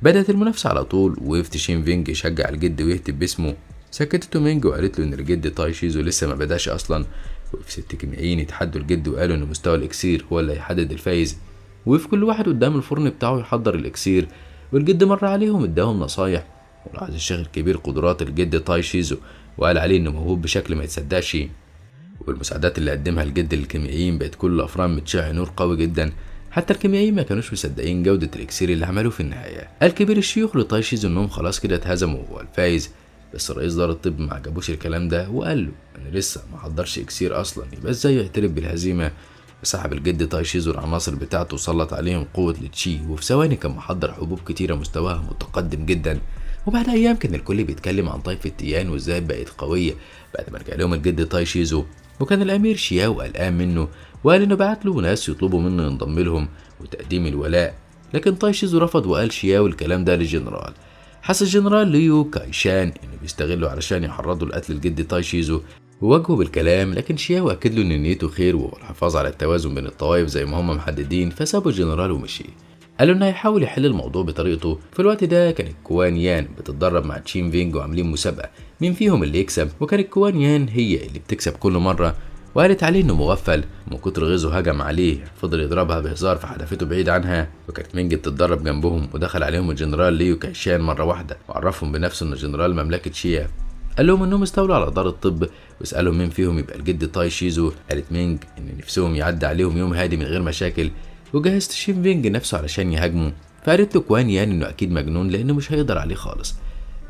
بدأت المنافسة على طول ووقف تشين فينج يشجع الجد ويهتف باسمه. سكتته مينج وقالت له ان الجد تاي شيزو لسه ما بداش اصلا. وقف 6 كيميائيين يتحدوا الجد وقالوا ان مستوى الاكسير هو اللي هيحدد الفايز. وقف كل واحد قدام الفرن بتاعه يحضر الاكسير، والجد مر عليهم اداهم نصايح. ولاحظ الشيخ الكبير قدرات الجد تاي شيزو وقال عليه انه موهوب بشكل ما يتصدقش. والمساعدات اللي قدمها الجد للكيميائيين بقت كل الافران متشع نور قوي جدا، حتى الكيميائيين ما كانوش مصدقين جوده الاكسير اللي عملوه في النهايه. قال كبير الشيوخ لتاي شيزو انهم خلاص كده اتهزموا وهو الفايز، بس رئيس دار الطب ما عجبوش الكلام ده وقال له انا لسه ما حضرش اكسير اصلا، يبقى ازاي يعترف بالهزيمه؟ سحب الجد تاي شيزو العناصر بتاعته وسلط عليهم قوة لتشي، وفي ثواني كان محضر حبوب كتيرة مستواها متقدم جدا. وبعد أيام كان الكل بيتكلم عن طائفة تيان وإزاي بقت قوية بعد ما رجع لهم الجد تاي شيزو. وكان الأمير شياو قلقان منه وقال إنه بعت له ناس يطلبوا منه ينضم لهم وتقديم الولاء، لكن تاي شيزو رفض وقال شياو الكلام ده للجنرال. حس الجنرال ليو كايشان إنه بيستغله علشان يحرضوا لقتل الجد تاي شيزو وواجهه بالكلام، لكن شياو أكد له إن نيته خير والحفاظ على التوازن بين الطوائف زي ما هم محددين، فسابه الجنرال ومشي. قال له إنه هيحاول يحل الموضوع بطريقته. في الوقت ده كانت كوان يان بتتدرب مع تشين فينج وعاملين مسابقة مين فيهم اللي يكسب، وكانت كوان يان هي اللي بتكسب كل مرة، وقالت عليه إنه مغفل. من كتر غيظه هجم عليه، فضل يضربها بهزار فحدفته بعيد عنها. وكانت مينج بتتدرب جنبهم ودخل عليهم الجنرال ليو كايشان مرة واحدة وعرفهم بنفسه إنه جنرال مملكة شيا. قال لهم انهم استولوا على دار الطب وسالهم مين فيهم يبقى الجد تاي شيزو. قالت مينج ان نفسهم يعدي عليهم يوم هادي من غير مشاكل، وجهز تشين فينج نفسه علشان يهاجموا. فقالت له كوان يان انه اكيد مجنون لانه مش هيقدر عليه خالص.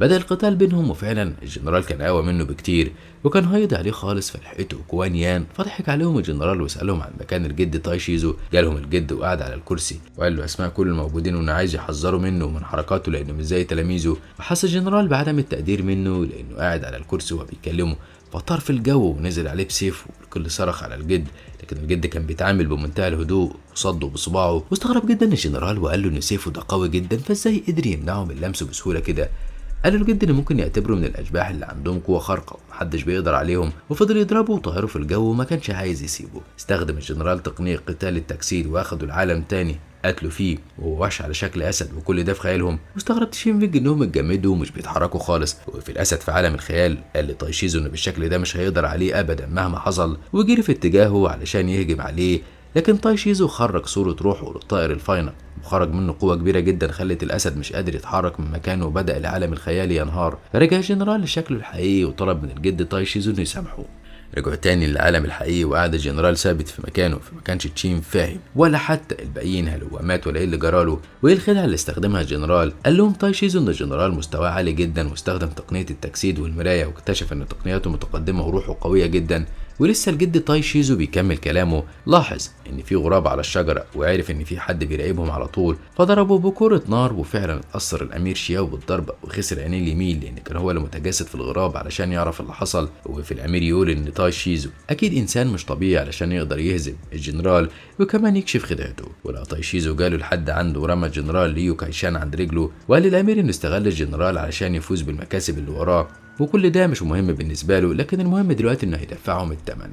بدأ القتال بينهم، وفعلا الجنرال كان اقوى منه بكتير وكان هيقضي عليه خالص. فلحقته كوان يان فضحك عليهم الجنرال وسالهم عن مكان الجد تاي شيزو. جالهم الجد وقعد على الكرسي وقال له اسماء كل الموجودين وانه عايز يحذروا منه ومن حركاته لانه مش زي تلاميذه. وحس الجنرال بعدم التقدير منه لانه قاعد على الكرسي وهو بيكلمه، فطار في الجو ونزل عليه بسيفه والكل صرخ على الجد. لكن الجد كان بيتعامل بمنتهى الهدوء وصده بصباعه، واستغرب جدا الجنرال وقال له ان سيفه ده قوي جدا فازاي قدر يمنعه من لمسه بسهوله كده. قال له الجد ان ممكن يعتبره من الاشباح اللي عندهم قوه خارقه ومحدش بيقدر عليهم، وفضل يضربه وطهره في الجو وما كانش عايز يسيبه. استخدم الجنرال تقنيه قتال التجسيد واخدوا العالم تاني قتلوا فيه وهو وحش على شكل اسد، وكل ده في خيالهم. واستغرب تشين فينج انهم اتجمدوا ومش بيتحركوا خالص. وفي الاسد في عالم الخيال قال لتاي شيزو انه بالشكل ده مش هيقدر عليه ابدا مهما حصل، وجري في اتجاهه علشان يهجم عليه. لكن تاي شيزو خرج صورة روحه للطائر الفاينل وخرج منه قوة كبيرة جدا خلت الأسد مش قادر يتحرك من مكانه، وبدأ العالم الخيالي ينهار. فرجع الجنرال لشكله الحقيقي وطلب من الجد تاي شيزو انه يسامحه. رجعوا تاني للعالم الحقيقي وقعد الجنرال ثابت في مكانه، فما كانش تشين فاهم ولا حتى الباقيين هل هو مات ولا ايه اللي جراله وايه الخدعه اللي استخدمها الجنرال. قال لهم تاي شيزو ان الجنرال مستواه عالي جدا واستخدم تقنيه التجسيد والمرايه، واكتشف ان تقنياته متقدمه وروحه قويه جدا. ولسه الجد تاي شيزو بيكمل كلامه، لاحظ ان في غراب على الشجره وعرف ان في حد بيراقبهم على طول، فضربوا بكره نار وفعلا اتاثر الامير شياو بالضربه وخسر عينيه اليمين لان كان هو اللي متجسد في الغراب علشان يعرف اللي حصل. وفي الامير يقول ان تاي شيزو اكيد انسان مش طبيعي علشان يقدر يهزم الجنرال وكمان يكشف خدعته. ولو تاي شيزو جاله لحد عنده ورمى الجنرال ليو كايشان عند رجله، وقال للامير انه استغل الجنرال علشان يفوز بالمكاسب اللي وراه، وكل ده مش مهم بالنسبه له، لكن المهم دلوقتي انه هيدفعهم الثمن.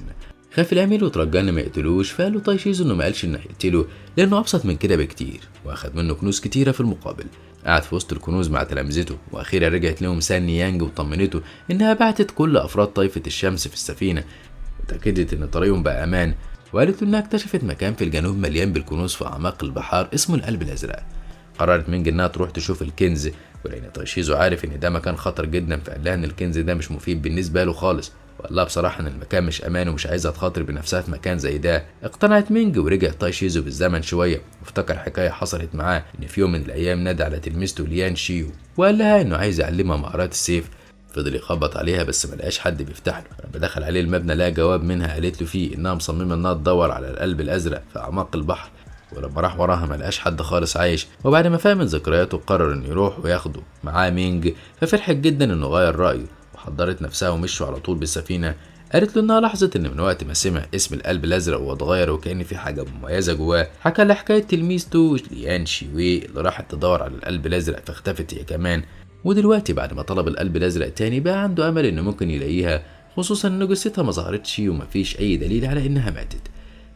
خاف الامير وترجى انه ما يقتلوش، فقال له تاي شيزو انه ما قالش انه هيقتله لانه ابسط من كده بكتير، واخد منه كنوز كتيره في المقابل. قعد في وسط الكنوز مع تلامذته، واخيرا رجعت لهم سان يانج وطمنته انها بعتت كل افراد طائفه الشمس في السفينه، وتاكدت ان طريقهم بقى امان، وقالت له انها اكتشفت مكان في الجنوب مليان بالكنوز في اعماق البحار اسمه القلب الازرق. قررت مينج انها تروح تشوف الكنز، ولان تاي شيزو عارف ان ده مكان خطر جدا فقال لها ان الكنز ده مش مفيد بالنسبه له خالص، وقال لها بصراحه ان المكان مش امان ومش عايزه تخاطر بنفسها في مكان زي ده. اقتنعت مينج ورجع تاي شيزو بالزمن شويه وافتكر حكايه حصلت معاه ان في يوم من الايام نادى على تلميذته ليان شيو وقال لها انه عايز يعلمها مهارات السيف. فضل يخبط عليها بس ما لقاش حد بيفتح له. لما دخل عليه المبنى لقى جواب منها قالت له فيه انها مصممه انها تدور على القلب الازرق في اعماق البحر، ولما راح وراها ما لقاش حد خالص عايش. وبعد ما فهم من ذكرياته قرر انه يروح وياخده معاه مينج، ففرحت جدا انه غير رايه وحضرت نفسها ومشوا على طول بالسفينه. قالت له انها لاحظت ان من وقت ما سمع اسم القلب الازرق واتغير وكأن في حاجه مميزه جواه. حكى لها حكايه تلميذته ليان شيوي اللي راحت تدور على القلب الازرق فاختفت هي كمان، ودلوقتي بعد ما طلب القلب الازرق تاني بقى عنده امل انه ممكن يلاقيها، خصوصا ان جثتها ما ظهرتش ومفيش اي دليل على انها ماتت.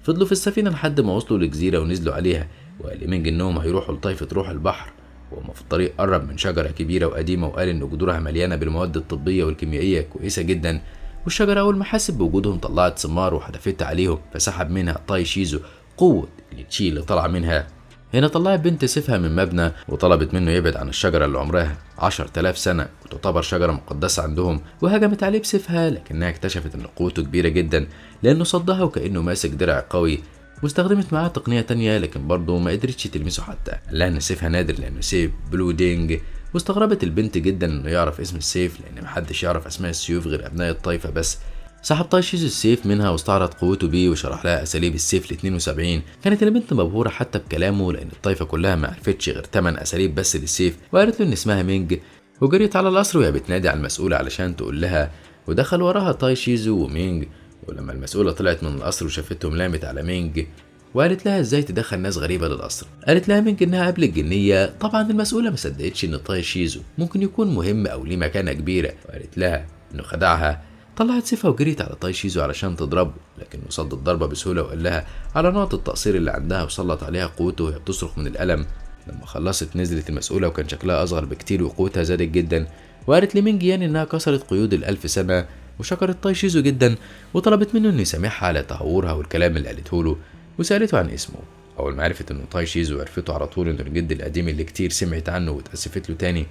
فضلوا في السفينه لحد ما وصلوا لجزيره ونزلوا عليها، وقال مينج انهم هيروحوا لطائفه روح البحر. وهما في الطريق قرب من شجره كبيره وقديمه وقال ان جذورها مليانه بالمواد الطبيه والكيميائيه كويسه جدا، والشجره اول ما حست بوجودهم طلعت ثمار وحدفتها عليهم، فسحب منها تاي شيزو قوه التشي اللي طلع منها. هنا طلعت بنت سيفها من مبنى وطلبت منه يبعد عن الشجرة اللي عمرها 10,000 سنة وتعتبر شجرة مقدسة عندهم، وهجمت عليه بسيفها، لكنها اكتشفت ان قوته كبيرة جدا لانه صدها وكأنه ماسك درع قوي، واستخدمت معاه تقنية تانية لكن برضه ما قدرتش تلمسه حتى. قال لها ان سيفها نادر لانه سيف بلو دينج واستغربت البنت جدا انه يعرف اسم السيف، لان محدش يعرف اسماء السيوف غير ابناء الطائفة بس. سحب تايشيزو السيف منها واستعرض قوته بيه وشرح لها اساليب السيف ل 72. كانت البنت مبهورة حتى بكلامه، لان الطائفة كلها ما عرفتش غير 8 اساليب بس للسيف، وقالت له ان اسمها مينج، وجريت على القصر وهي بتنادي على المسؤولة علشان تقول لها، ودخل وراها تايشيزو ومينج. ولما المسؤولة طلعت من القصر وشافتهم لامت على مينج وقالت لها ازاي تدخل ناس غريبة للقصر. قالت لها مينج انها قبل الجنية. طبعا المسؤولة ما صدقتش ان تايشيزو ممكن يكون مهم او ليه مكانة كبيرة، وقالت لها انه خدعها. طلعت سيفها وجريت على تايشيزو علشان تضربه، لكنه صد الضربة بسهولة وقال لها على نقط التقصير اللي عندها وسلط عليها قوته وهي بتصرخ من الألم. لما خلصت نزلت المسؤولة وكان شكلها أصغر بكتير وقوتها زادت جدا، وقالت لمينج يعني إنها كسرت قيود ال1000 سنة، وشكرت تايشيزو جدا وطلبت منه إنه يسامحها على تهورها والكلام اللي قالته له، وسألته عن اسمه. أول ما عرفت إنه تايشيزو عرفته على طول إنه الجد القديم اللي كتير سمعت عنه واتأسفت له تاني.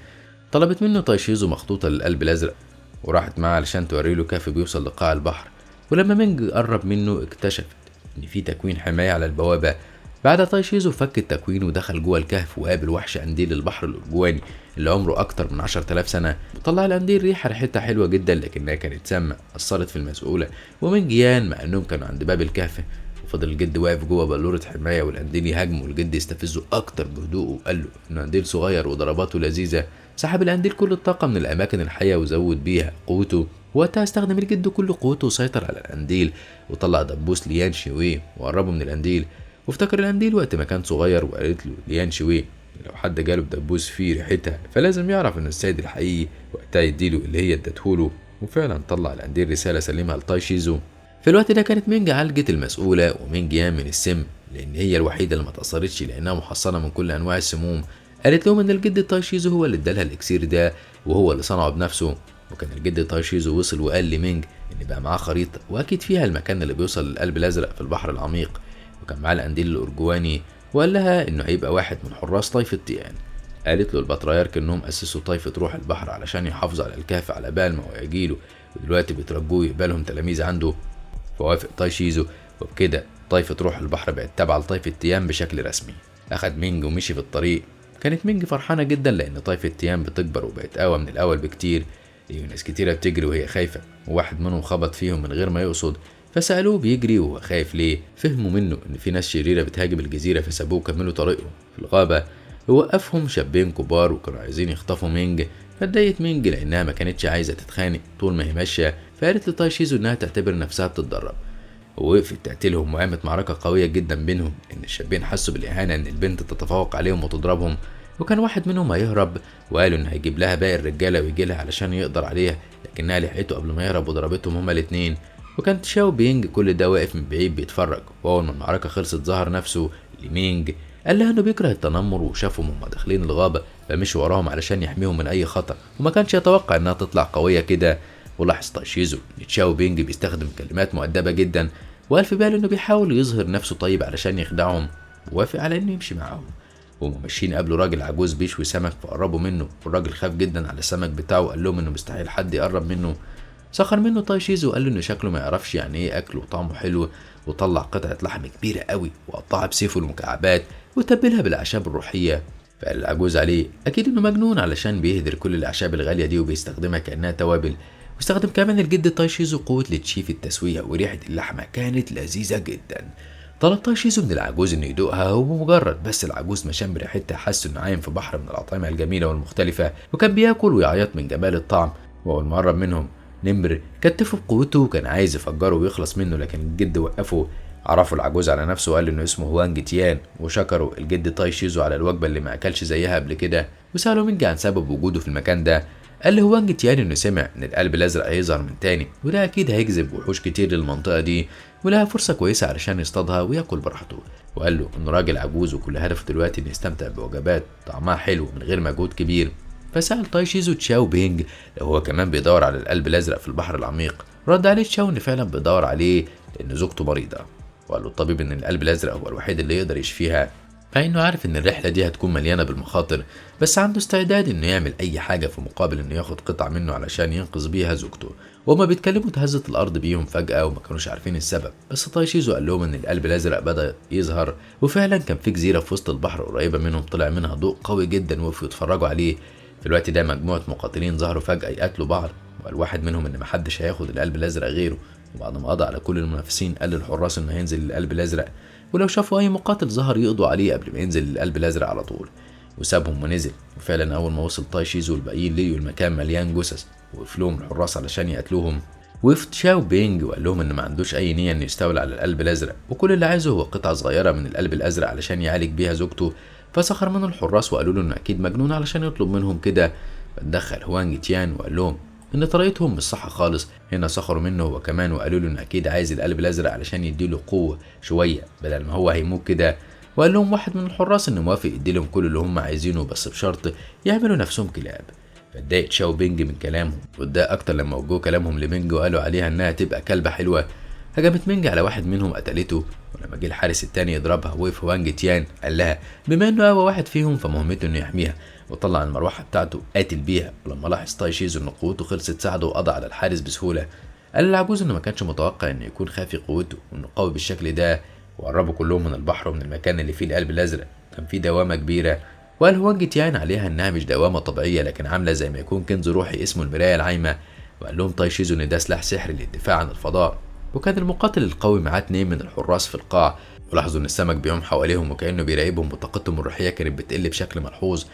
طلبت منه تايشيزو مخطوطة للقلب الأزرق، وراحت معاه علشان توريله كيف بيوصل لقاع البحر. ولما مينج قرب منه اكتشفت إن في تكوين حماية على البوابة. بعد تايشيزو فك التكوين ودخل جوه الكهف وقابل وحش قنديل البحر الأرجواني اللي عمره أكتر من 10,000 سنة. وطلع القنديل ريحتها حلوة جدا لكنها كانت سامة أثرت في المسؤولة ومينج يان، مع إنهم كانوا عند باب الكهف. وفضل الجد واقف جوه بلورة حماية والقنديل يهاجمه، والجد يستفزه أكتر بهدوءه وقال له إنه قنديل صغير وضرباته لذيذة. سحب القنديل كل الطاقة من الأماكن الحية وزود بيها قوته. وقتها استخدم الجد كل قوته وسيطر على القنديل، وطلع دبوس ليان شوي وقربه من القنديل. وافتكر القنديل وقت ما كان صغير، وقالت له ليان شوي لو حد جاله بدبوس فيه ريحتها فلازم يعرف ان السيد الحقيقي وقتها يديله اللي هي ادتهوله. وفعلا طلع القنديل رسالة سلمها لتايشيزو. في الوقت ده كانت مينج عالجت المسؤولة ومينج يان من السم، لان هي الوحيدة اللي ما تأثرتش لانها محصنة من كل انواع السموم. قالت لهم ان الجد تايشيزو هو اللي ادالها الاكسير ده وهو اللي صنعه بنفسه. وكان الجد تايشيزو وصل وقال لمينج ان بقى معاه خريطة واكيد فيها المكان اللي بيوصل للقلب الازرق في البحر العميق، وكان معاه القنديل الأرجواني، وقال لها إنه هيبقى واحد من حراس طائفة تيان. قالت له البطريرك إنهم أسسوا طائفة روح البحر علشان يحافظوا على الكهف على بال ما هو يجيله، ودلوقتي بيترجوه يقبلهم تلاميذ عنده. فوافق تايشيزو، وبكده طائفة روح البحر بقت تابعة لطائفة تيان بشكل رسمي. أخد مينج ومشي في الطريق. كانت مينج فرحانة جدا لأن طائفة تيان بتكبر وبقت أقوى من الأول بكتير. ناس كتيرة بتجري وهي خايفة، وواحد منهم خبط فيهم من غير ما يقصد، فسألوه بيجري وهو خايف ليه. فهموا منه ان في ناس شريرة بتهاجم الجزيرة، فسابوه وكملوا طريقهم. في الغابة وقفهم شابين كبار وكانوا عايزين يخطفوا مينج، فاتضايقت مينج لانها ما كانتش عايزة تتخانق طول ما هي ماشية، فقالت لتايشيزو انها تعتبر نفسها بتتدرب. ووقفت تقتلهم وقامت معركة قوية جدا بينهم، ان الشابين حسوا بالاهانة ان البنت تتفوق عليهم وتضربهم. وكان واحد منهم هيهرب وقالوا ان هيجيب لها باقي الرجالة ويجي لها علشان يقدر عليها، لكنها لحقته قبل ما يهرب وضربتهم هما الاتنين. وكان تشاو بينج كل ده واقف من بعيد بيتفرج. واول ما المعركة خلصت ظهر نفسه لمينج، قال لها انه بيكره التنمر، وشافهم هما داخلين الغابة فمشي وراهم علشان يحميهم من اي خطر، وما كانش يتوقع انها تطلع قوية كده. ولاحظ تايشيزو ان تشاو بينج بيستخدم كلمات مؤدبة جدا، وقال في باله انه بيحاول يظهر نفسه طيب علشان يخدعهم، ووافق على انه يمشي معاهم. وهم ماشيين قابلوا راجل عجوز بيشوي سمك فقربوا منه، والراجل خاف جدا على السمك بتاعه وقال لهم انه مستحيل حد يقرب منه. سخر منه تايشيزو وقال له انه شكله ما يعرفش يعني ايه اكل وطعمه حلو، وطلع قطعة لحم كبيرة قوي وقطعها بسيفه المكعبات وتبلها بالاعشاب الروحية. فقال العجوز عليه اكيد انه مجنون علشان بيهدر كل الاعشاب الغالية دي وبيستخدمها كأنها توابل. واستخدم كمان الجد تايشيزو قوة لتشيف التسوية، وريحة اللحمة كانت لذيذة جدا. طلب تايشيزو من العجوز انه يدوقها، وبمجرد بس العجوز ما شم ريحتها حس انه عايم في بحر من الاطعمة الجميلة والمختلفة، وكان بياكل ويعيط من جمال الطعم. واول ما قرب منهم نمر كتفه بقوته وكان عايز يفجره ويخلص منه، لكن الجد وقفه. عرفوا العجوز على نفسه وقال انه اسمه هوانج تيان، وشكروا الجد تايشيزو على الوجبة اللي ما اكلش زيها قبل كده، وسألوا مينج عن سبب وجوده في المكان ده. قال له هوانج تيان انه سمع ان القلب الازرق هيظهر من تاني، وده اكيد هيجذب وحوش كتير للمنطقة دي، ولها فرصة كويسة علشان يصطادها وياكل براحته. وقال له انه راجل عجوز وكل هدفه دلوقتي انه يستمتع بوجبات طعمها حلو من غير مجهود كبير. فسأل تايشيزو تشاو بينج لو هو كمان بيدور على القلب الازرق في البحر العميق. رد عليه تشاو ان فعلا بيدور عليه لان زوجته مريضة، وقال له الطبيب ان القلب الازرق هو الوحيد اللي يقدر يشفيها، مع انه عارف ان الرحلة دي هتكون مليانة بالمخاطر، بس عنده استعداد انه يعمل اي حاجة في مقابل انه ياخد قطعة منه علشان ينقذ بيها زوجته. وهما بيتكلموا تهزت الارض بيهم فجأة وما كانوش عارفين السبب، بس تايشيزو قال لهم ان القلب الازرق بدأ يظهر، وفعلا كان في جزيرة في وسط البحر قريبة منهم طلع منها ضوء قوي جدا وقفوا يتفرجوا عليه. في الوقت ده مجموعة مقاتلين ظهروا فجأة يقاتلوا بعض، وقال واحد منهم إن محدش هياخد القلب الأزرق غيره. وبعد ما قضى على كل المنافسين قال للحراس إنه هينزل للقلب الأزرق، ولو شافوا أي مقاتل ظهر يقضوا عليه قبل ما ينزل للقلب الأزرق على طول. وسابهم ونزل، وفعلا أول ما وصل تاي شيزو والباقيين لقيوا المكان مليان جثث، وقفلهم الحراس علشان يقتلوهم. وقف تشاو بينج وقال لهم إن ما عندوش أي نية إنه يستولى على القلب الأزرق، وكل اللي عايزه هو قطعة صغيرة من القلب الأزرق علشان يعالج بيها زوجته. فسخر منه الحراس وقالوا له إنه أكيد مجنون علشان يطلب منهم كده. فاتدخل هوانج تيان وقال لهم إن طريقتهم مش صح خالص. هنا سخروا منه هو كمان وقالوا له إنه أكيد عايز القلب الأزرق علشان يديله قوة شوية بدل ما هو هيموت كده. وقال لهم واحد من الحراس إنه موافق يديلهم كل اللي هم عايزينه بس بشرط يعملوا نفسهم كلاب. فاتضايق تشاو بينج من كلامهم، واتضايق أكتر لما وجهوا كلامهم لمينج وقالوا عليها إنها تبقى كلبة حلوة. هجمت مينج على واحد منهم قتلته، ولما جه الحارس التاني يضربها وقف هوانج تيان قال لها بما إنه أقوى واحد فيهم فمهمته إنه يحميها، وطلع المروحة بتاعته قاتل بيها. ولما لاحظ تاي شيزو إن قوته خلصت ساعده وقضى على الحارس بسهولة. قال للعجوز إنه ما كانش متوقع إنه يكون خافي قوته وإنه قوي بالشكل ده. وقربوا كلهم من البحر ومن المكان اللي فيه القلب الأزرق. كان فيه دوامة كبيرة، وقال هوانج تيان عليها إنها مش دوامة طبيعية لكن عاملة زي ما يكون كنز روحي اسمه المراية العايمة. وقال لهم تاي شيزو إن ده سلاح سحري للدفاع عن الفضاء. وكان المقاتل القوي معاه 2 من الحراس في القاع، ولاحظوا إن السمك بيعوم حواليهم وكأنه بيراقبهم، وطاقتهم الروحية كانت بتقل بشكل ملحوظ،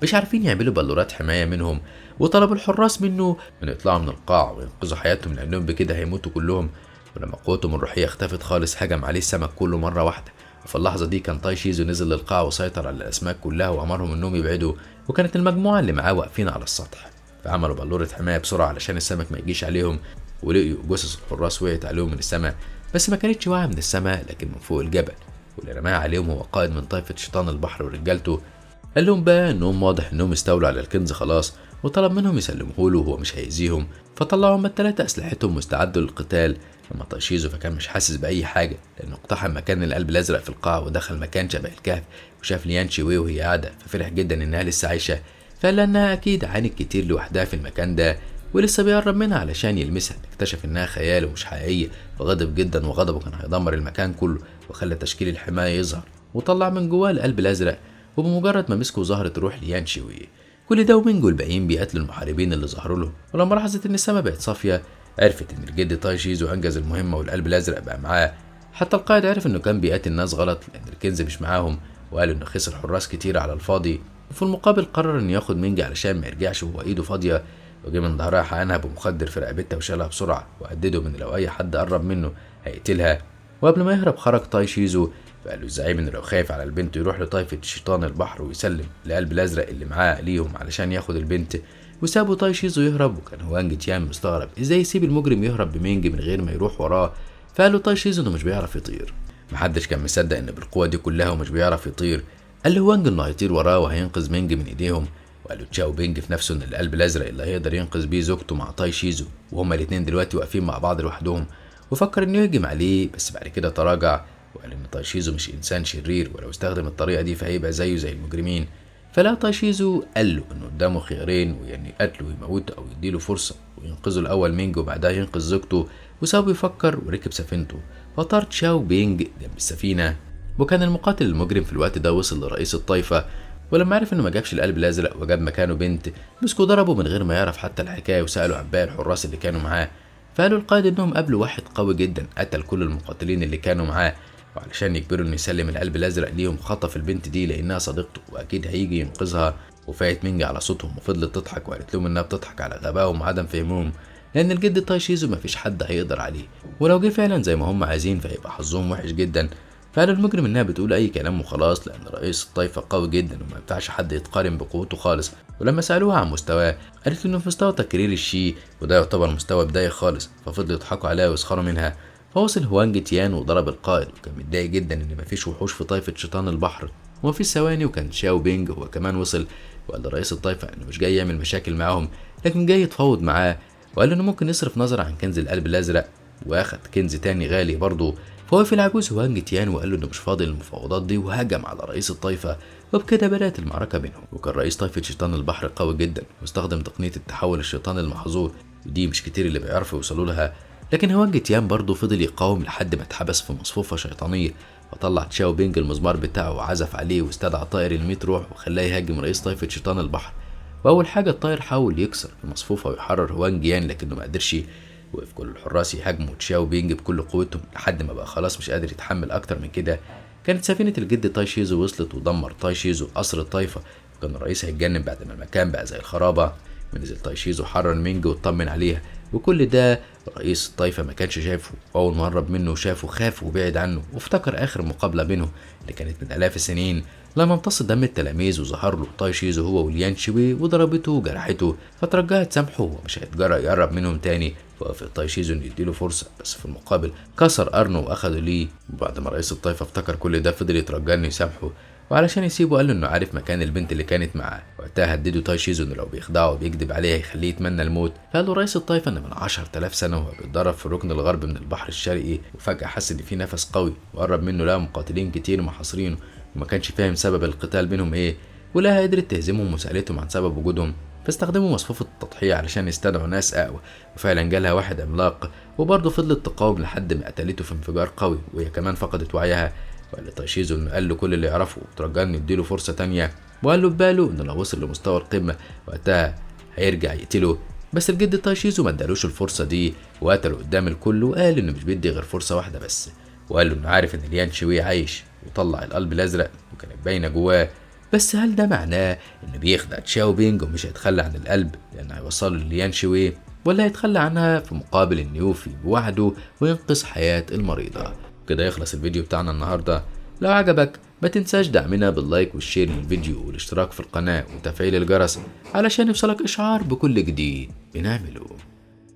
مش عارفين يعملوا بلورات حماية منهم. وطلبوا الحراس منه إنه يطلعوا من القاع وينقذوا حياتهم لأنهم بكده هيموتوا كلهم. ولما قوتهم الروحية اختفت خالص هجم عليه السمك كله مرة واحدة. وفي اللحظة دي كان تاي شيزو نزل للقاع وسيطر على الأسماك كلها وأمرهم إنهم يبعدوا، وكانت المجموعة اللي معاه واقفين على السطح. فعملوا بلورة حماية بسرعة علشان السمك ما يجيش عليهم. ولقيوا جثث الحراس وقعت عليهم من السماء، بس ما كانتش واقعة من السماء لكن من فوق الجبل. واللي رماها عليهم هو قائد من طائفة شيطان البحر ورجالته. قال لهم بقى إنهم واضح إنهم استولوا على الكنز خلاص، وطلب منهم يسلموه له وهو مش هيأذيهم. فطلعوا هما ال3 أسلحتهم واستعدوا للقتال. أما تاي شيزو فكان مش حاسس بأي حاجة لأنه اقتحم مكان القلب الأزرق في القاع ودخل مكان شبه الكهف، وشاف ليان شيوي وهي قاعدة ففرح جدا إنها لسه عايشة. فقال لها إنها أكيد عانت كتير لوحدها في المكان ده ولسه بيقرب منها علشان يلمسها. اكتشف إنها خيال ومش حقيقية، فغضب جدا وغضبه كان هيدمر المكان كله، وخلى تشكيل الحماية يظهر وطلع من جواه القلب الأزرق. وبمجرد ما مسكه ظهرت روح ليان شيوي. كل ده ومينج والباقيين بيقتلوا المحاربين اللي ظهروا له. ولما لاحظت إن السما بقت صافية عرفت إن الجد تاي شيزو أنجز المهمة والقلب الأزرق بقى معاه. حتى القائد عرف إنه كان بيقاتل الناس غلط لأن الكنز مش معاهم، وقال إنه خسر حراس كتير على الفاضي. وفي المقابل قرر إنه ياخد مينج علشان ما يرجعش وهو إيده فاضية. وجه من ظهرها حقنها بمخدر في رقبتها وشالها بسرعة، وهدده من لو أي حد قرب منه هيقتلها. وقبل ما يهرب خرج تاي شيزو فقال له الزعيم إنه لو خايف على البنت يروح لطائفة شيطان البحر ويسلم القلب الأزرق اللي معاه ليهم علشان ياخد البنت. وسابوا تاي شيزو يهرب. وكان هوانج تيان مستغرب ازاي يسيب المجرم يهرب بمينج من غير ما يروح وراه. فقال له تاي شيزو انه مش بيعرف يطير. محدش كان مصدق ان بالقوه دي كلها ومش بيعرف يطير. قال له هوانج انه هيطير وراه وهينقذ مينج من ايديهم. وقال له تشاو بينج في نفسه ان القلب الازرق اللي هيقدر ينقذ بيه زوجته مع تاي شيزو، وهما الاتنين دلوقتي واقفين مع بعض لوحدهم. وفكر انه يهجم عليه بس بعد كده تراجع، وقال ان تاي شيزو مش انسان شرير ولو استخدم الطريقه دي فهيبقى زيه زي المجرمين. فلا تاي شيزو قال له انه قدامه خيارين، ويعني قتله ويموته او يديله فرصه وينقذه الاول مينج وبعدها ينقذ زوجته. وسابه يفكر وركب سفينته. فطار تشاو بينج جنب السفينه. وكان المقاتل المجرم في الوقت ده وصل لرئيس الطائفه، ولما عرف انه ما جابش القلب الازرق وجاب مكانه بنت مسكوا ضربه من غير ما يعرف حتى الحكايه، وسالوا عن باقي الحراس اللي كانوا معاه. فقالوا القائد انهم قابلوا واحد قوي جدا قتل كل المقاتلين اللي كانوا معاه، وعلشان يجبروا انه يسلم القلب الازرق ليهم خطف البنت دي لانها صديقته واكيد هيجي ينقذها. وفايت مينج على صوتهم وفضلت تضحك وقالت لهم انها بتضحك على غبائهم وعدم فهمهم، لان الجد تاي شيزو مفيش حد هيقدر عليه، ولو جه فعلا زي ما هم عايزين فيبقى حظهم وحش جدا. فقال المجرم انها بتقول اي كلام وخلاص لان رئيس الطائفه قوي جدا وما ينفعش حد يتقارن بقوته خالص. ولما سالوها عن مستواه قالت انه في مستوى تكرير الشي، وده يعتبر مستوى بدايه خالص. ففضلوا يضحكوا عليها ويسخروا منها. فوصل هوانج تيان وضرب القائد، وكان متضايق جدا ان مفيش وحوش في طائفه شيطان البحر. ومفيش ثواني وكان شاو بينج هو كمان وصل، وقال لرئيس الطائفه انه مش جاي يعمل مشاكل معاهم لكن جاي يتفاوض معاه. وقال له انه ممكن يصرف نظر عن كنز القلب الازرق، واخد كنز تاني غالي برضه. فوقف العجوز هوانج تيان وقال له انه مش فاضي للمفاوضات دي، وهجم على رئيس الطائفه. وبكده بدات المعركه بينهم. وكان رئيس طائفه شيطان البحر قوي جدا واستخدم تقنيه التحول الشيطاني المحظور، ودي مش كتير اللي بيعرفوا يوصلوا لها. لكن هوانج تيان برضه فضل يقاوم لحد ما اتحبس في مصفوفه شيطانيه. فطلع تشاو بينج المزمار بتاعه وعزف عليه واستدعى طائر ال100 روح وخلاه يهاجم رئيس طائفه شيطان البحر. وأول حاجة الطاير حاول يكسر المصفوفة ويحرر هوانج يان لكنه ما قدرش. وقف كل الحراس يهاجموا تشاو بينج بكل قوتهم لحد ما بقى خلاص مش قادر يتحمل أكتر من كده. كانت سفينة الجد تاي شيزو وصلت ودمر تاي شيزو قصر الطايفة، وكان الرئيس هيتجنن بعد ما المكان بقى زي الخرابة. ونزل تاي شيزو حرر مينج واطمن عليها، وكل ده رئيس الطايفة ما كانش شايفه. وأول ما قرب منه وشافه خاف وبعد عنه، وافتكر آخر مقابلة بينهم اللي كانت من آلاف السنين لما امتص دم التلاميذ وظهر له تاي شيزو هو وليان شوي وضربته وجرحته، فترجاها تسامحه ومش هيتجرأ يقرب منهم تاني. وافق تاي شيزو انه يديله فرصة، بس في المقابل كسر قرنه واخده ليه. وبعد ما رئيس الطايفة افتكر كل ده فضل يترجى انه يسامحه، وعلشان يسيبه قال له انه عارف مكان البنت اللي كانت معاه. وقتها هدده تاي شيزو انه لو بيخدعه وبيكذب عليه هيخليه يتمنى الموت. فقال له رئيس الطايفة ان من 10,000 سنة وهو بيتدرب في الركن الغربي من البحر الشرقي، وفجأة حس ان في نفس قوي وقرب منه لقى مقاتلين كتير محاصرينه، وما كانش فاهم سبب القتال بينهم ايه، ولها قدرت تهزمهم وسألتهم عن سبب وجودهم. فاستخدموا مصفوفة التضحية علشان يستدعوا ناس أقوى، وفعلا جالها واحد عملاق وبرضه فضلت تقاوم لحد ما قتلته في انفجار قوي وهي كمان فقدت وعيها. وقال لتاي شيزو انه قال له كل اللي يعرفه وترجاه انه يديله فرصة تانية، وقال له بباله انه لو وصل لمستوى القمة وقتها هيرجع يقتله. بس الجد تاي شيزو ما ادالوش الفرصة دي وقتله قدام الكل، وقال انه مش بيدي غير فرصة واحدة بس. وقال له انه عارف ان ليان شوي عايش، وطلع القلب الازرق وكانت باينة جواه. بس هل ده معناه انه بيخدع تشاو بينج ومش هيتخلى عن القلب لانه هيوصله لليان شوي، ولا هيتخلى عنها في مقابل انه يوفي بوعده وينقذ حياة المريضة؟ كده يخلص الفيديو بتاعنا النهاردة. لو عجبك ما تنساش دعمنا باللايك والشير للفيديو والاشتراك في القناة وتفعيل الجرس علشان يوصلك اشعار بكل جديد بنعمله.